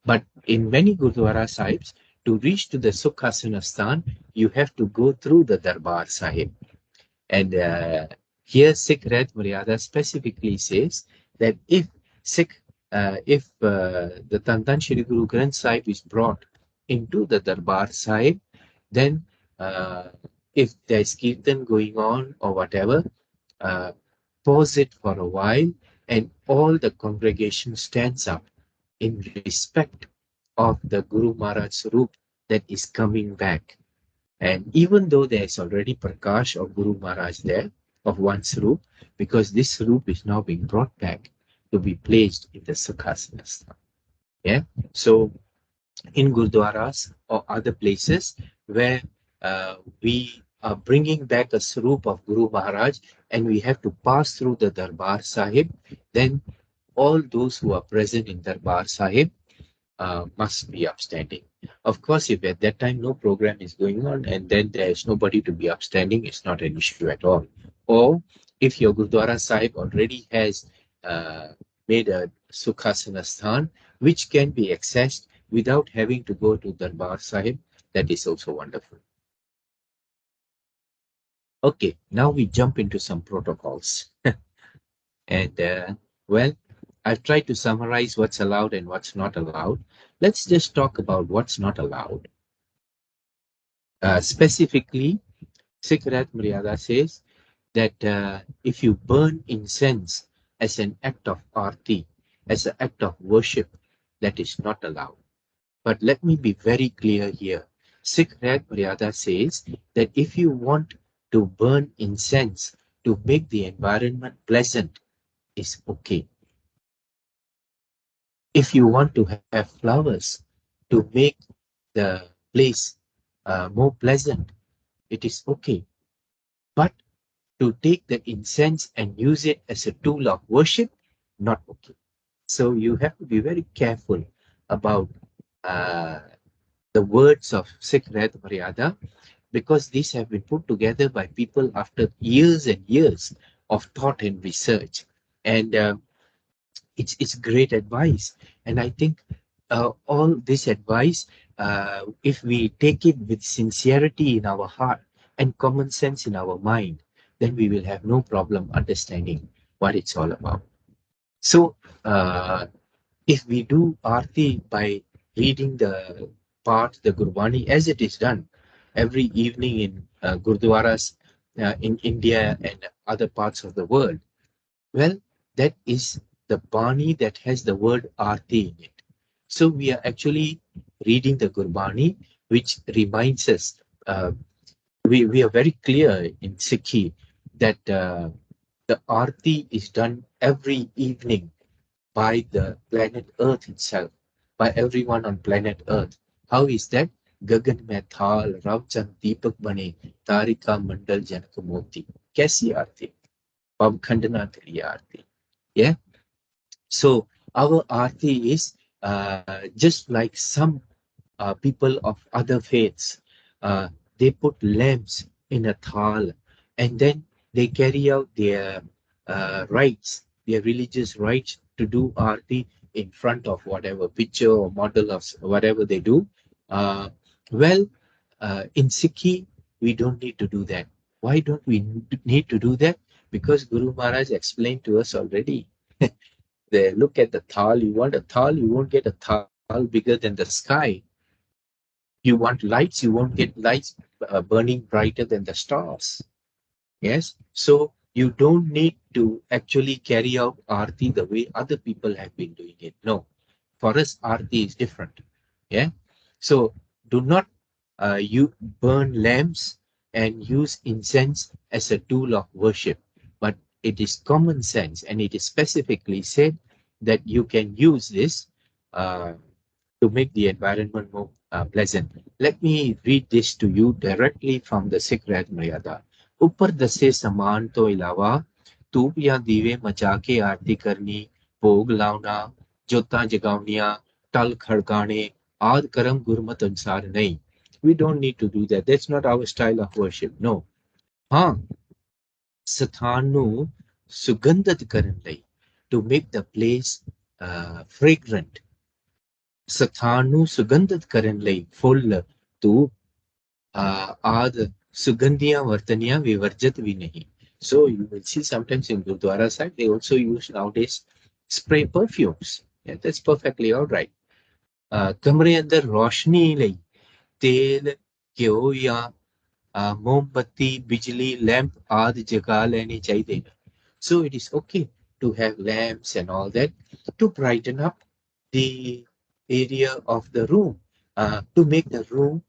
But in many Gurdwara Sahibs, to reach to the Sukhasana Sthan, you have to go through the Darbar Sahib. And here Sikh Rehat Maryada specifically says that if the Tantan Shri Guru Granth Sahib is brought into the Darbar Sahib, then if there's kirtan going on or whatever, pause it for a while and all the congregation stands up in respect of the Guru Maharaj Sarup that is coming back. And even though there is already Prakash of Guru Maharaj there, of one Sarup, because this Sarup is now being brought back to be placed in the Sukhasana Sthan. Yeah. So in Gurdwaras or other places where we are bringing back a Sarup of Guru Maharaj and we have to pass through the Darbar Sahib, then all those who are present in Darbar Sahib must be upstanding. Of course, if at that time no program is going on and then there is nobody to be upstanding, it's not an issue at all. Or if your Gurdwara Sahib already has made a Sukhasana Sthan, which can be accessed without having to go to Darbar Sahib, that is also wonderful. Okay, now we jump into some protocols. And well, I've tried to summarize what's allowed and what's not allowed. Let's just talk about what's not allowed. Specifically, Sikh Rehat Maryada says that if you burn incense as an act of arti, as an act of worship, that is not allowed. But let me be very clear here. Sikh Rehat Maryada says that if you want to burn incense to make the environment pleasant, is okay. If you want to have flowers to make the place more pleasant, it is okay. But to take the incense and use it as a tool of worship, not okay. So you have to be very careful about uh, the words of Sikh Rehat Maryada, because these have been put together by people after years and years of thought and research. And it's great advice. And I think all this advice, if we take it with sincerity in our heart and common sense in our mind, then we will have no problem understanding what it's all about. So, if we do Aarti by reading the part, the Gurbani, as it is done every evening in Gurdwaras in India and other parts of the world, well, that is the Bani that has the word Aarti in it. So we are actually reading the Gurbani, which reminds us, we are very clear in Sikhi that the Aarti is done every evening by the planet Earth itself, by everyone on planet Earth. How is that? Gagan mein thal, Ravchand Deepak bane, Tarika Mandal Janak Moti. Kaisi aarti? Pavkhandana ke aarti. Yeah. So our aarti is just like some people of other faiths. Uh, they put lamps in a thal, and then they carry out their rites, their religious rites to do aarti in front of whatever picture or model of whatever they do. Uh, well, in Sikhi, we don't need to do that. Why don't we need to do that? Because Guru Maharaj explained to us already. They look at the thal. You want a thal, you won't get a thal bigger than the sky. You want lights, you won't get lights burning brighter than the stars. Yes. So you don't need to actually carry out Aarti the way other people have been doing it. No. For us, Aarti is different. Yeah. So do not you burn lamps and use incense as a tool of worship. But it is common sense, and it is specifically said that you can use this uh, to make the environment more pleasant. Let me read this to you directly from the Sikh Rehat Maryada. ऊपर दसे समान तो इलावा धूप या दीवे मचा के आरती करनी, भोग लावना, जोतां जगावनियां, टल खड़काने, आद कर्म गुरमत अनुसार नहीं. We don't need to do that. That's not our style of worship. No. ਹਾਂ ਸਥਾਨ ਨੂੰ ਸੁਗੰਧਿਤ ਕਰਨ ਲਈ, to make the place fragrant. ਸਥਾਨ ਨੂੰ ਸੁਗੰਧਿਤ ਕਰਨ ਲਈ ਫੁੱਲ, ਧੂਪ ਆਦ ਸੁਗੰਧੀਆਂ ਵਰਤਨੀਆਂ ਵਿਵਰਜਿਤ ਵੀ ਨਹੀਂ. So you will see sometimes in Gurdwara side, they also use nowadays spray perfumes. Yeah, that's perfectly all right. ਕਮਰੇ ਅੰਦਰ ਰੋਸ਼ਨੀ ਲਈ ਤੇਲ, ਘਿਓ ਜਾਂ ਮੋਮਬੱਤੀ, ਬਿਜਲੀ, ਲੈਂਪ ਆਦਿ ਜਗਾ ਲੈਣੇ ਚਾਹੀਦੇ ਨੇ. So it is okay to have lamps and all that to brighten up the area of the room, to make the room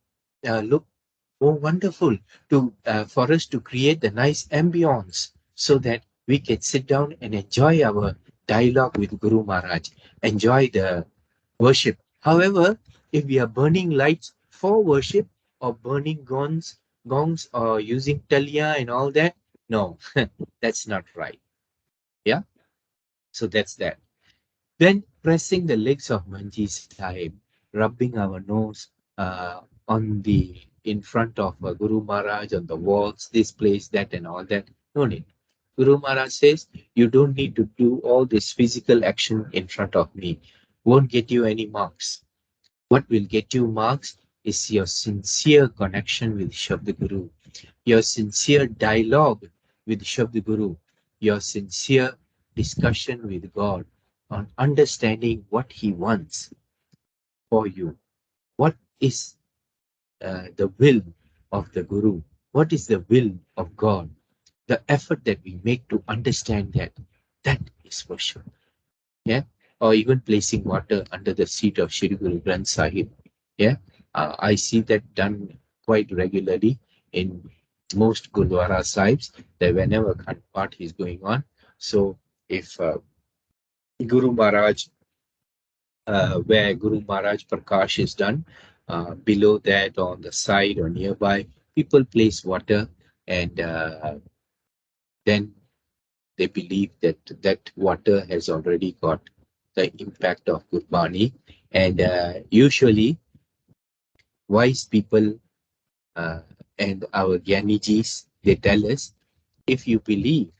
look more wonderful, to for us to create the nice ambience so that we can sit down and enjoy our dialogue with Guru Maharaj, enjoy the worship. However, if we are burning lights for worship or burning gongs or using talia and all that, no, that's not right. Yeah, so that's that. Then pressing the legs of Manji Sahib, rubbing our nose on the in front of Guru Maharaj on the walls, this place, that, and all that. No need. Guru Maharaj says you don't need to do all this physical action in front of me. Won't get you any marks. What will get you marks is your sincere connection with Shabda Guru, your sincere dialogue with Shabda Guru, your sincere discussion with God on understanding what He wants for you. What is the will of the Guru? What is the will of God? The effort that we make to understand that, that is worship. Yeah. Or even placing water under the seat of Shri Guru Granth Sahib. Yeah. I see that done quite regularly in most Gurdwara Sahibs, that whenever Khand Path is going on. So if Guru Maharaj, where Guru Maharaj Prakash is done, below that or on the side or nearby, people place water, and then They believe that that water has already got the impact of Gurbani. And usually, wise people and our Gyanijis, they tell us, if you believe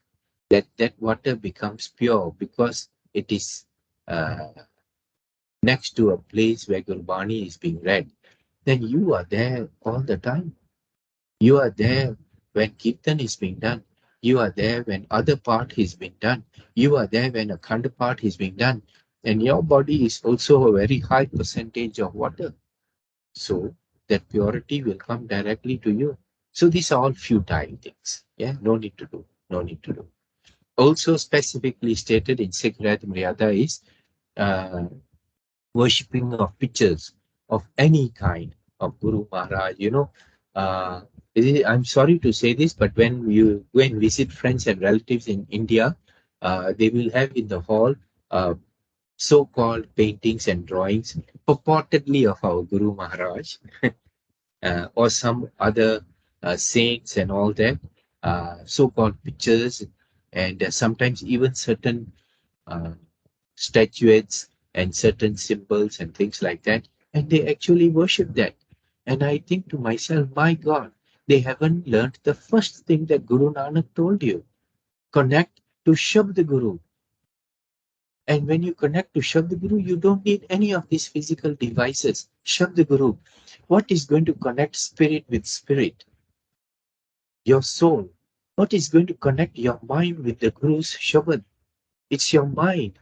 that that water becomes pure because it is uh, next to a place where Gurbani is being read, then you are there all the time. You are there when Kirtan is being done. You are there when other part is being done. You are there when a Khanda part is being done. And your body is also a very high percentage of water. So that purity will come directly to you. So these are all futile things. Yeah, no need to do. No need to do. Also specifically stated in SIKH REHAT MARYADA is uh, worshipping of pictures of any kind of Guru Maharaj. Uh, I'm sorry to say this, but when you go and visit friends and relatives in India, they will have in the hall uh, so-called paintings and drawings purportedly of our Guru Maharaj or some other saints and all that, so-called pictures, and sometimes even certain uh, statuettes and certain symbols and things like that, and they actually worship that. And I think to myself, my God, they haven't learned the first thing that Guru Nanak told you. Connect to Shabd Guru. And when you connect to Shabd Guru, you don't need any of these physical devices. Shabd Guru. What is going to connect spirit with spirit? Your soul. What is going to connect your mind with the Guru's Shabad? It's your mind,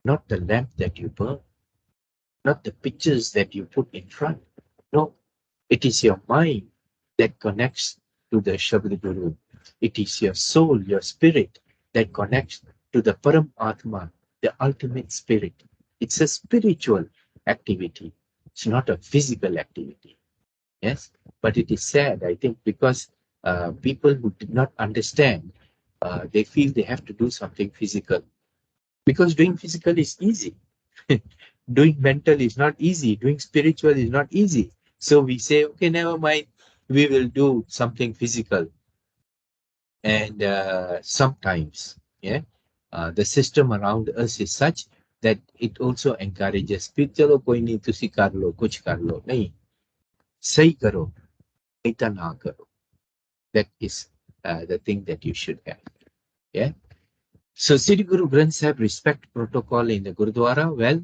not the lamp that you burn, not the pictures that you put in front. No, it is your mind that connects to the Shabad Guru. It is your soul, your spirit that connects to the Param Atma, the ultimate spirit. It's a spiritual activity. It's not a physical activity. Yes, but it is sad, I think, because people who did not understand, they feel they have to do something physical because doing physical is easy. Doing mental is not easy. Doing spiritual is not easy. So we say, okay, never mind. We will do something physical. And sometimes, yeah, the system around us is such that it also encourages, chalo koi nahi tusi kar lo, kuch kar lo. Nahi, sahi karo, aita na karo. That is the thing that you should have. Yeah. So Sri Guru Granth Sahib respect protocol in the Gurdwara. Well,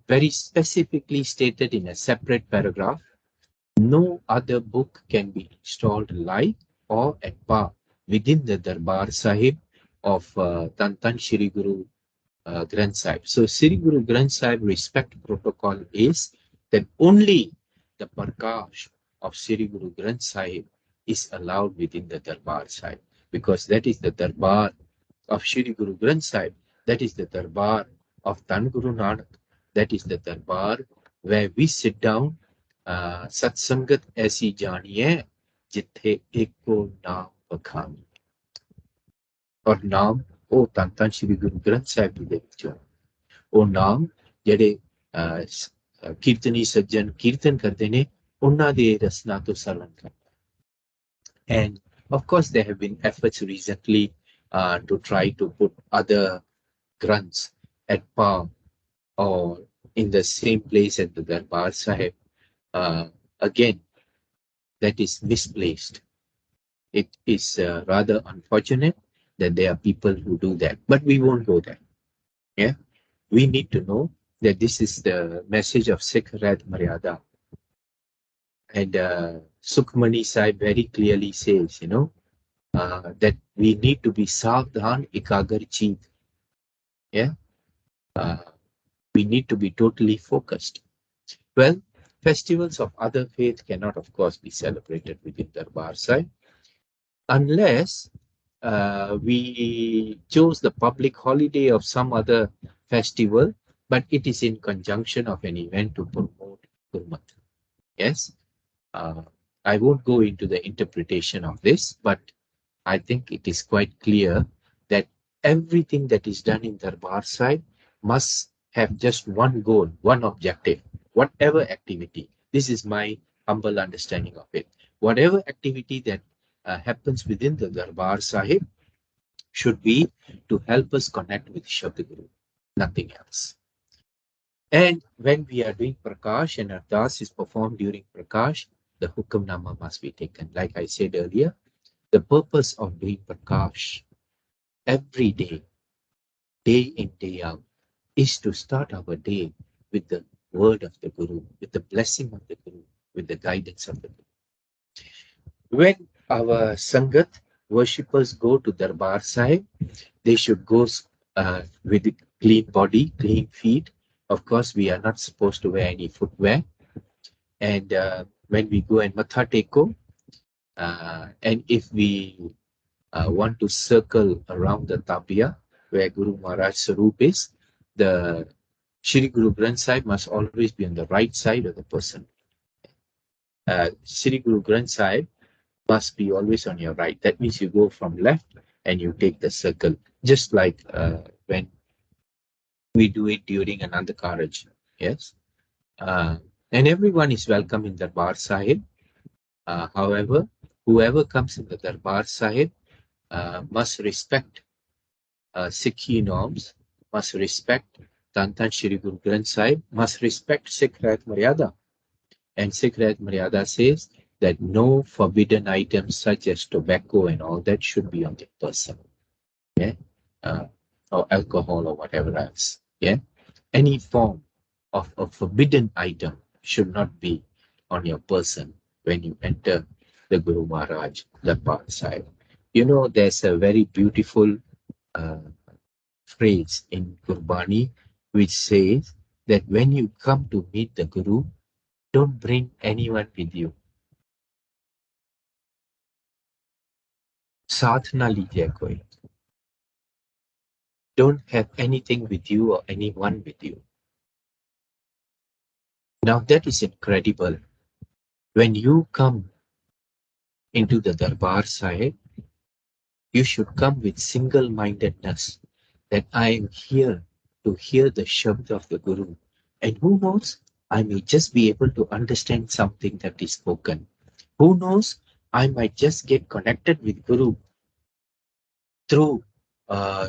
very specifically stated in a separate paragraph, no other book can be installed live or at par within the Darbar Sahib of Tan Tan Shri Guru Granth Sahib. So Shri Guru Granth Sahib respect protocol is that only the Prakash of Shri Guru Granth Sahib is allowed within the Darbar Sahib, because that is the Darbar of Shri Guru Granth Sahib. That is the Darbar of Tan Guru Nanak. That is the Darbar where we sit down. Satsangat ऐसी जानिए जिथे एको नाम बखानी और नाम ਉਹ ਧੰਨ ਧੰਨ ਸ਼੍ਰੀ ਗੁਰੂ ਗ੍ਰੰਥ ਸਾਹਿਬ ਜੀ ਦੇ ਵਿੱਚੋਂ ਉਹ ਨਾਮ ਜਿਹੜੇ ਕੀਰਤਨੀ ਸੱਜਣ ਕੀਰਤਨ ਕਰਦੇ ਨੇ ਉਹਨਾਂ ਦੇ ਰਸਨਾ ਤੋਂ ਸਰਵਣ ਕਰਨਾ. And of course there have been efforts recently to try to put other grunts at par or in the same place at the Darbar Sahib. Again, that is misplaced. It is rather unfortunate that there are people who do that, but we won't go there. Yeah, we need to know that this is the message of SIKH REHAT MARYADA. And Sukhmani Sahib very clearly says, that we need to be Savdhan Ikagar Cheet. Yeah, we need to be totally focused. Well, festivals of other faith cannot, of course, be celebrated within Darbar Sahib unless we chose the public holiday of some other festival, but it is in conjunction of an event to promote Gurmat. Yes, I won't go into the interpretation of this, but I think it is quite clear that everything that is done in Darbar Sahib must have just one goal, one objective, whatever activity. This is my humble understanding of it. Whatever activity that happens within the Darbar Sahib, should be to help us connect with Shabda Guru, nothing else. And when we are doing Prakash and Ardas is performed during Prakash, the Hukamnama must be taken. Like I said earlier, the purpose of doing Prakash every day, day in, day out, is to start our day with the word of the Guru, with the blessing of the Guru, with the guidance of the Guru. When our Sangat worshippers go to Darbar Sahib, they should go with a clean body, clean feet. Of course, we are not supposed to wear any footwear. And when we go and Matha Teko, and if we want to circle around the Tapia, where Guru Maharaj Sarup is, the Shri Guru Granth Sahib must always be on the right side of the person. Shri Guru Granth Sahib must be always on your right. That means you go from left and you take the circle, just like when we do it during another Karaj. Yes. And everyone is welcome in Darbar Sahib. However, whoever comes in the Darbar Sahib must respect Sikhi norms, must respect Tantan Shri Guru Granth Sahib, must respect SIKH REHAT MARYADA. And SIKH REHAT MARYADA says that no forbidden items such as tobacco and all that should be on the person. Yeah. Or alcohol or whatever else. Yeah. Any form of a forbidden item should not be on your person when you enter the Guru Maharaj, the Darbar Sahib. You know, there's a very beautiful uh, phrase in Gurbani which says that when you come to meet the Guru, don't bring anyone with you. Saath na lijiye koi. Don't have anything with you or anyone with you. Now that is incredible. When you come into the Darbar Sahib, you should come with single-mindedness that I am here to hear the Shabd of the Guru. And who knows, I may just be able to understand something that is spoken. Who knows, I might just get connected with Guru through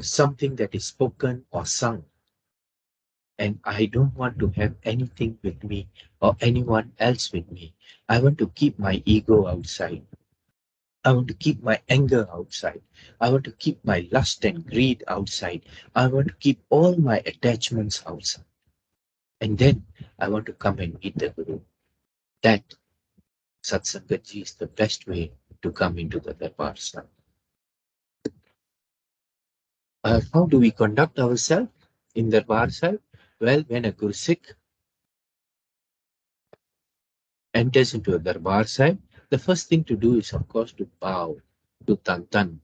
something that is spoken or sung. And I don't want to have anything with me or anyone else with me. I want to keep my ego outside. I want to keep my anger outside. I want to keep my lust and greed outside. I want to keep all my attachments outside. And then I want to come and meet the Guru. That Satsangaji is the best way to come into the Darbar Sahib. How do we conduct ourselves in Darbar Sahib? Well, when a Guru Sikh enters into a Darbar Sahib, the first thing to do is, of course, to bow to Tantan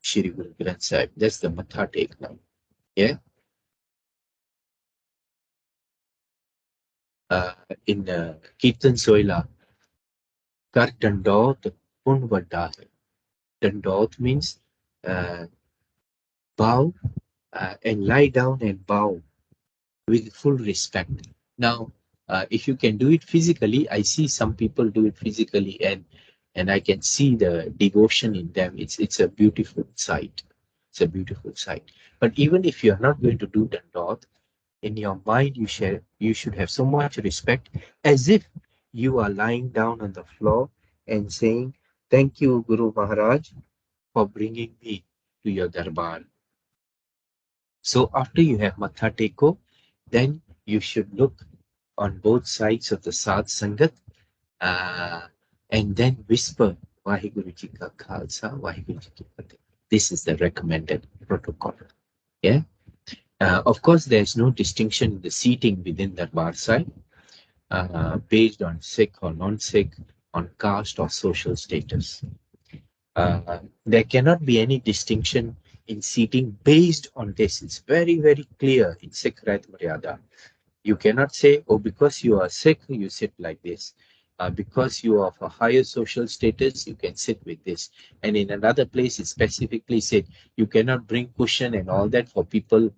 Shri Guru Granth Sahib. That's the Matha take now. Yeah. In Kirtan Soila, Kar Dandot Pun Vadda hai. Dandot means bow and lie down and bow with full respect. Now, if you can do it physically, I see some people do it physically, and I can see the devotion in them. It's a beautiful sight. It's a beautiful sight. But even if you're not going to do Dandot, in your mind you should have so much respect as if you are lying down on the floor and saying, "Thank you, Guru Maharaj, for bringing me to your darbar." So after you have Matha Teko, then you should look on both sides of the Sadh Sangat and then whisper, Vaheguru Ji Ka Khalsa, Vaheguru Ji Ki Fateh. This is the recommended protocol. Yeah. Of course, there's no distinction in the seating within Darbar Sahib based on Sikh or non-Sikh, on caste or social status. There cannot be any distinction in seating based on this. It's very, very clear in SIKH REHAT MARYADA. You cannot say, oh, because you are Sikh, you sit like this. Because you are of a higher social status, you can sit with this. And in another place, it specifically said, you cannot bring cushion and all that for people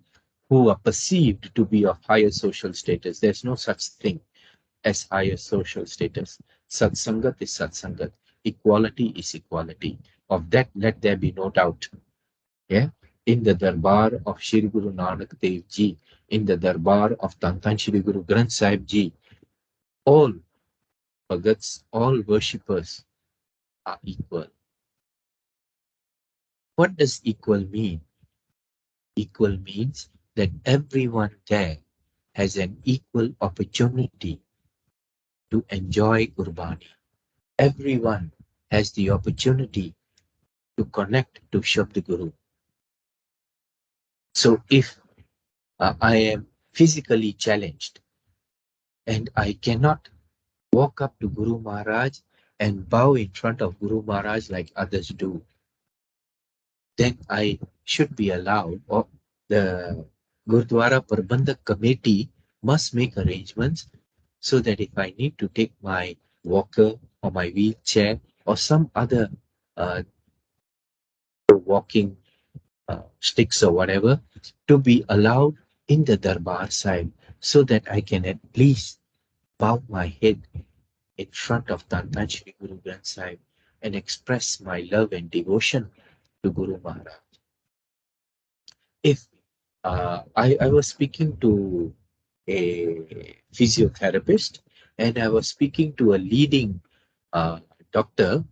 who are perceived to be of higher social status. There's no such thing as higher social status. Satsangat is Satsangat. Equality is equality. Of that, let there be no doubt. Yeah, in the darbar of Shri Guru Nanak Dev Ji, in the darbar of Tantan Shri Guru Granth Sahib Ji, all bhagats, all worshippers are equal. What does equal mean? Equal means that everyone there has an equal opportunity to enjoy Gurbani. Everyone has the opportunity to connect to Shabd Guru. So if I am physically challenged and I cannot walk up to Guru Maharaj and bow in front of Guru Maharaj like others do, then I should be allowed, or the Gurdwara Prabandhak Committee must make arrangements so that if I need to take my walker or my wheelchair or some other uh, walking sticks or whatever, to be allowed in the Darbar side so that I can at least bow my head in front of Tantan Shri Guru Granth Sahib and express my love and devotion to Guru Maharaj. If I was speaking to a physiotherapist and I was speaking to a leading doctor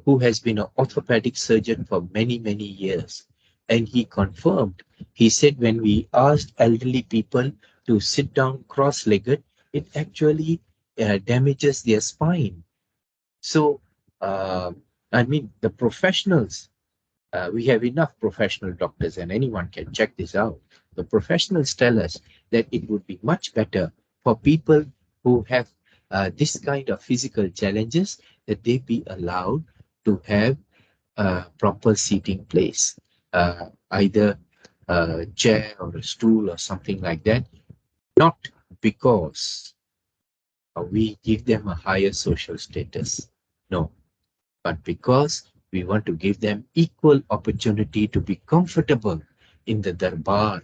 who has been an orthopedic surgeon for many, many years. And he confirmed, he said, when we asked elderly people to sit down cross legged, it actually damages their spine. So, I mean, the professionals, we have enough professional doctors, and anyone can check this out. The professionals tell us that it would be much better for people who have this kind of physical challenges that they be allowed to have a proper seating place, either a chair or a stool or something like that, not because we give them a higher social status. No, but because we want to give them equal opportunity to be comfortable in the darbar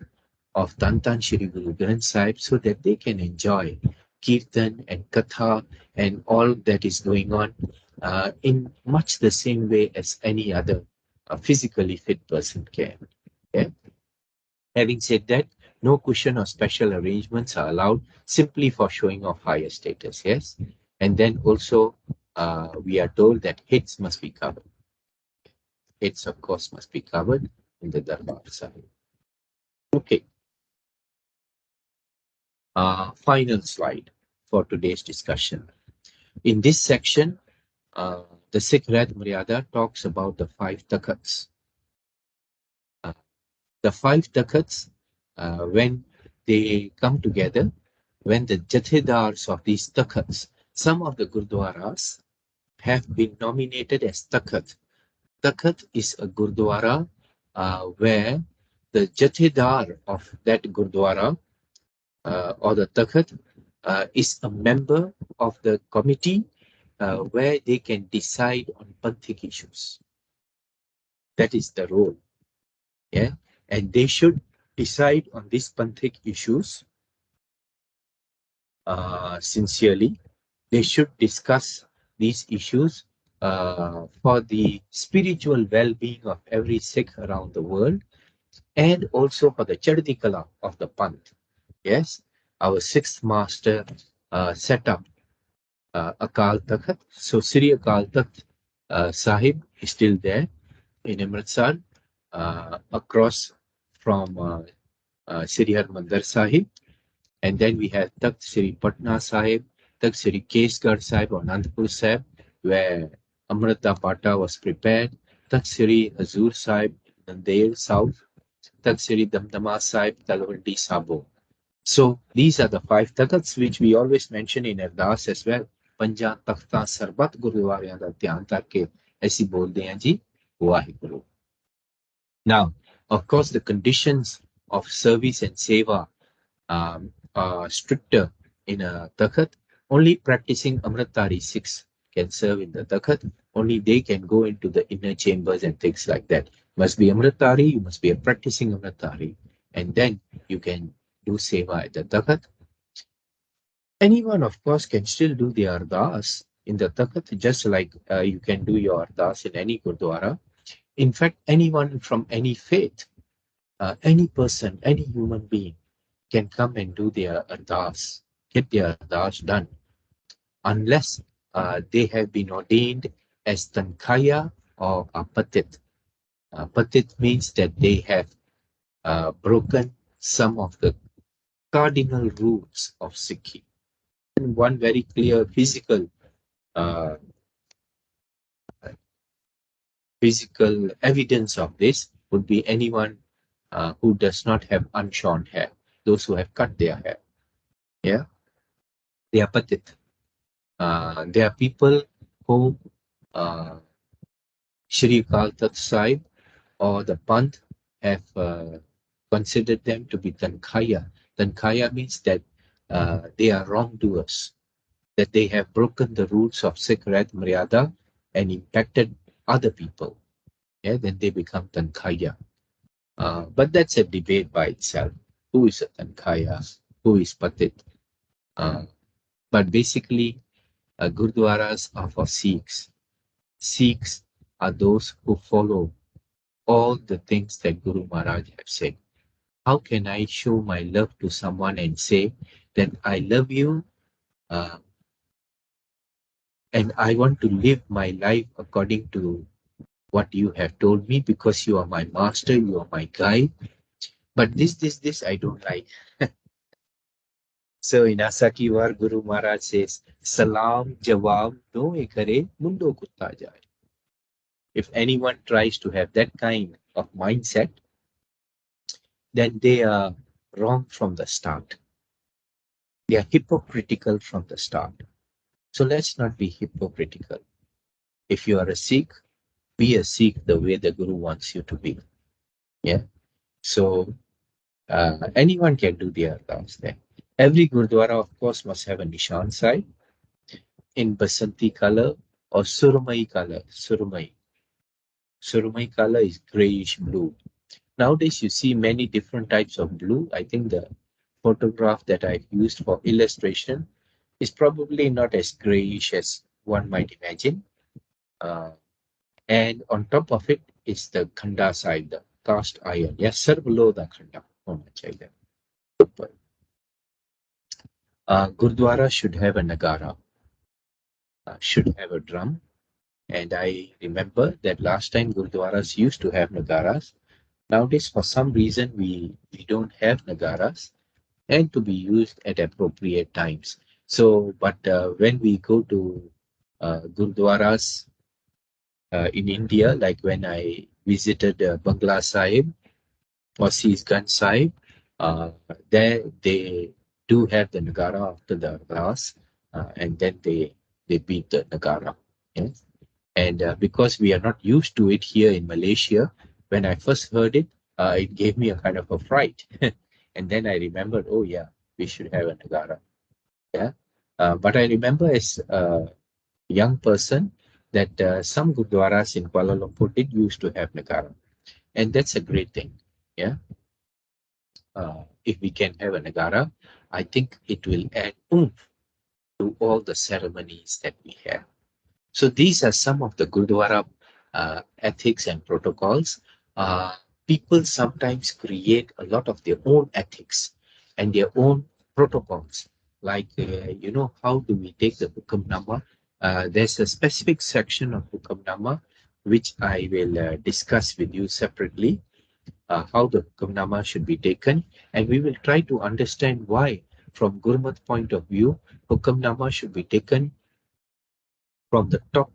of Tantan Shri Guru Granth Sahib so that they can enjoy Kirtan and Katha and all that is going on in much the same way as any other physically fit person can. Yeah? Having said that, no cushion or special arrangements are allowed simply for showing off higher status. Yes, and then also we are told that heads must be covered. Heads, of course, must be covered in the Darbar Sahib. Okay, final slide for today's discussion. In this section, the Sikh Rehat Maryada talks about the five takhats. The five takhats, when they come together, when the jathedars of these takhats, some of the gurdwaras have been nominated as takhat. Takhat is a gurdwara where the jathedar of that gurdwara or the takhat is a member of the committee where they can decide on panthic issues. That is the role. Yeah, and they should decide on these panthic issues sincerely. They should discuss these issues for the spiritual well-being of every Sikh around the world and also for the Chardi Kala of the Panth. Yes, our sixth master set up Akal Takht. So Sri Akal Takht Sahib is still there in Amritsar across from Sri Harmandir Sahib. And then we have Takht Sri Patna Sahib, Takht Sri Kesgarh Sahib or Nandpur Sahib, where Amrita Pata was prepared, Takht Sri Hazur Sahib, Nandel South, Takht Sri Damdama Sahib, Talwandi Sabo. So these are the five takhats which we always mention in Ardas as well. ਪੰਜਾਂ ਤਖਤਾਂ ਸਰਬੱਤ ਗੁਰਦੁਆਰਿਆਂ ਦਾ ਧਿਆਨ ਕਰਕੇ ਅਸੀਂ ਬੋਲਦੇ ਹਾਂ ਜੀ Waheguru. Now, of course, the conditions of service and seva are stricter in a takhat. Only practicing Amritari Sikhs can serve in the takhat. Only they can go into the inner chambers and things like that. Must be Amritari, you must be a practicing Amritari. And then you can do seva at the takhat. Anyone, of course, can still do the ardas in the takhat, just like you can do your ardas in any gurdwara. In fact, anyone from any faith, any person, any human being can come and do their ardas, get their ardas done, unless they have been ordained as tankaya or a patit. Patit means that they have broken some of the cardinal rules of Sikhi. And one very clear uh, physical evidence of this would be anyone who does not have unshorn hair, those who have cut their hair. Yeah, they are patit. There are people who Shri Kal Tat Sahib or the Panth have considered them to be Tankaya. Tankaya means that they are wrongdoers, that they have broken the rules of Sikh Rehat Maryada and impacted other people. Yeah, then they become Tankaya. But that's a debate by itself. Who is a Tankaya? Who is Patit? But basically, Gurdwaras are for Sikhs. Sikhs are those who follow all the things that Guru Maharaj have said. How can I show my love to someone and say that I love you uh, and I want to live my life according to what you have told me because you are my master, you are my guide. But this I don't like. So in Asaki War, Guru Maharaj says, Salam Jawab no ekare mundo kutta jaye. If anyone tries to have that kind of mindset, then they are wrong from the start. They are hypocritical from the start. So let's not be hypocritical. If you are a Sikh, be a Sikh the way the Guru wants you to be. Yeah. So anyone can do the ardas there. Every Gurdwara, of course, must have a Nishan side in Basanti color or Surmai color. Surmai. Surmai color is grayish blue. Nowadays, you see many different types of blue. I think the photograph that I've used for illustration is probably not as grayish as one might imagine. And on top of it is the khanda side, the cast iron. Yes, sir, below the khanda. Gurdwara should have a nagara, should have a drum. And I remember that last time Gurdwaras used to have nagaras. Nowadays, for some reason, we don't have nagaras and to be used at appropriate times. So, but when we go to Gurdwaras in India, like when I visited Bangla Sahib or Ganj Sahib, there they do have the Nagara after the glass, and then they beat the Nagara. Yes? And because we are not used to it here in Malaysia, when I first heard it, it gave me a kind of a fright. And then I remembered, oh yeah, we should have a Nagara. Yeah. But I remember as a young person that some Gurdwaras in Kuala Lumpur did used to have Nagara. And that's a great thing. Yeah. If we can have a Nagara, I think it will add oomph to all the ceremonies that we have. So these are some of the Gurdwara ethics and protocols. People sometimes create a lot of their own ethics and their own protocols. Like, how do we take the Hukamnama? There's a specific section of Hukamnama which I will discuss with you separately, how the Hukamnama should be taken. And we will try to understand why, from Gurmat point of view, Hukamnama should be taken from the top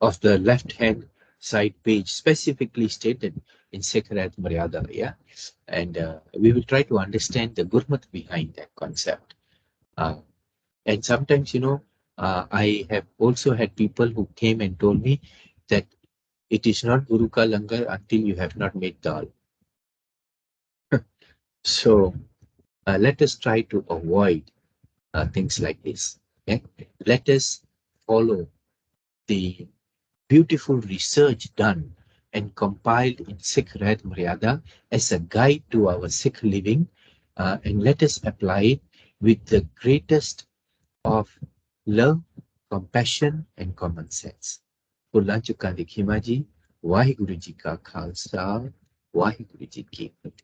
of the left-hand side page, specifically stated in SIKH REHAT Maryada. Yeah, and we will try to understand the Gurmat behind that concept. And sometimes, I have also had people who came and told me that it is not Guru Ka Langar until you have not made dal. So let us try to avoid things like this. Okay? Let us follow the beautiful research done and compiled in SIKH REHAT Maryada as a guide to our Sikh living, and let us apply it with the greatest of love, compassion, and common sense. Pullanchuka Dikhimaji, Waheguru ji ਕਾ ਖਾਲਸਾ, ਵਾਹਿਗੁਰੂ ਜੀ ਕੀ ਫਤਿਹ।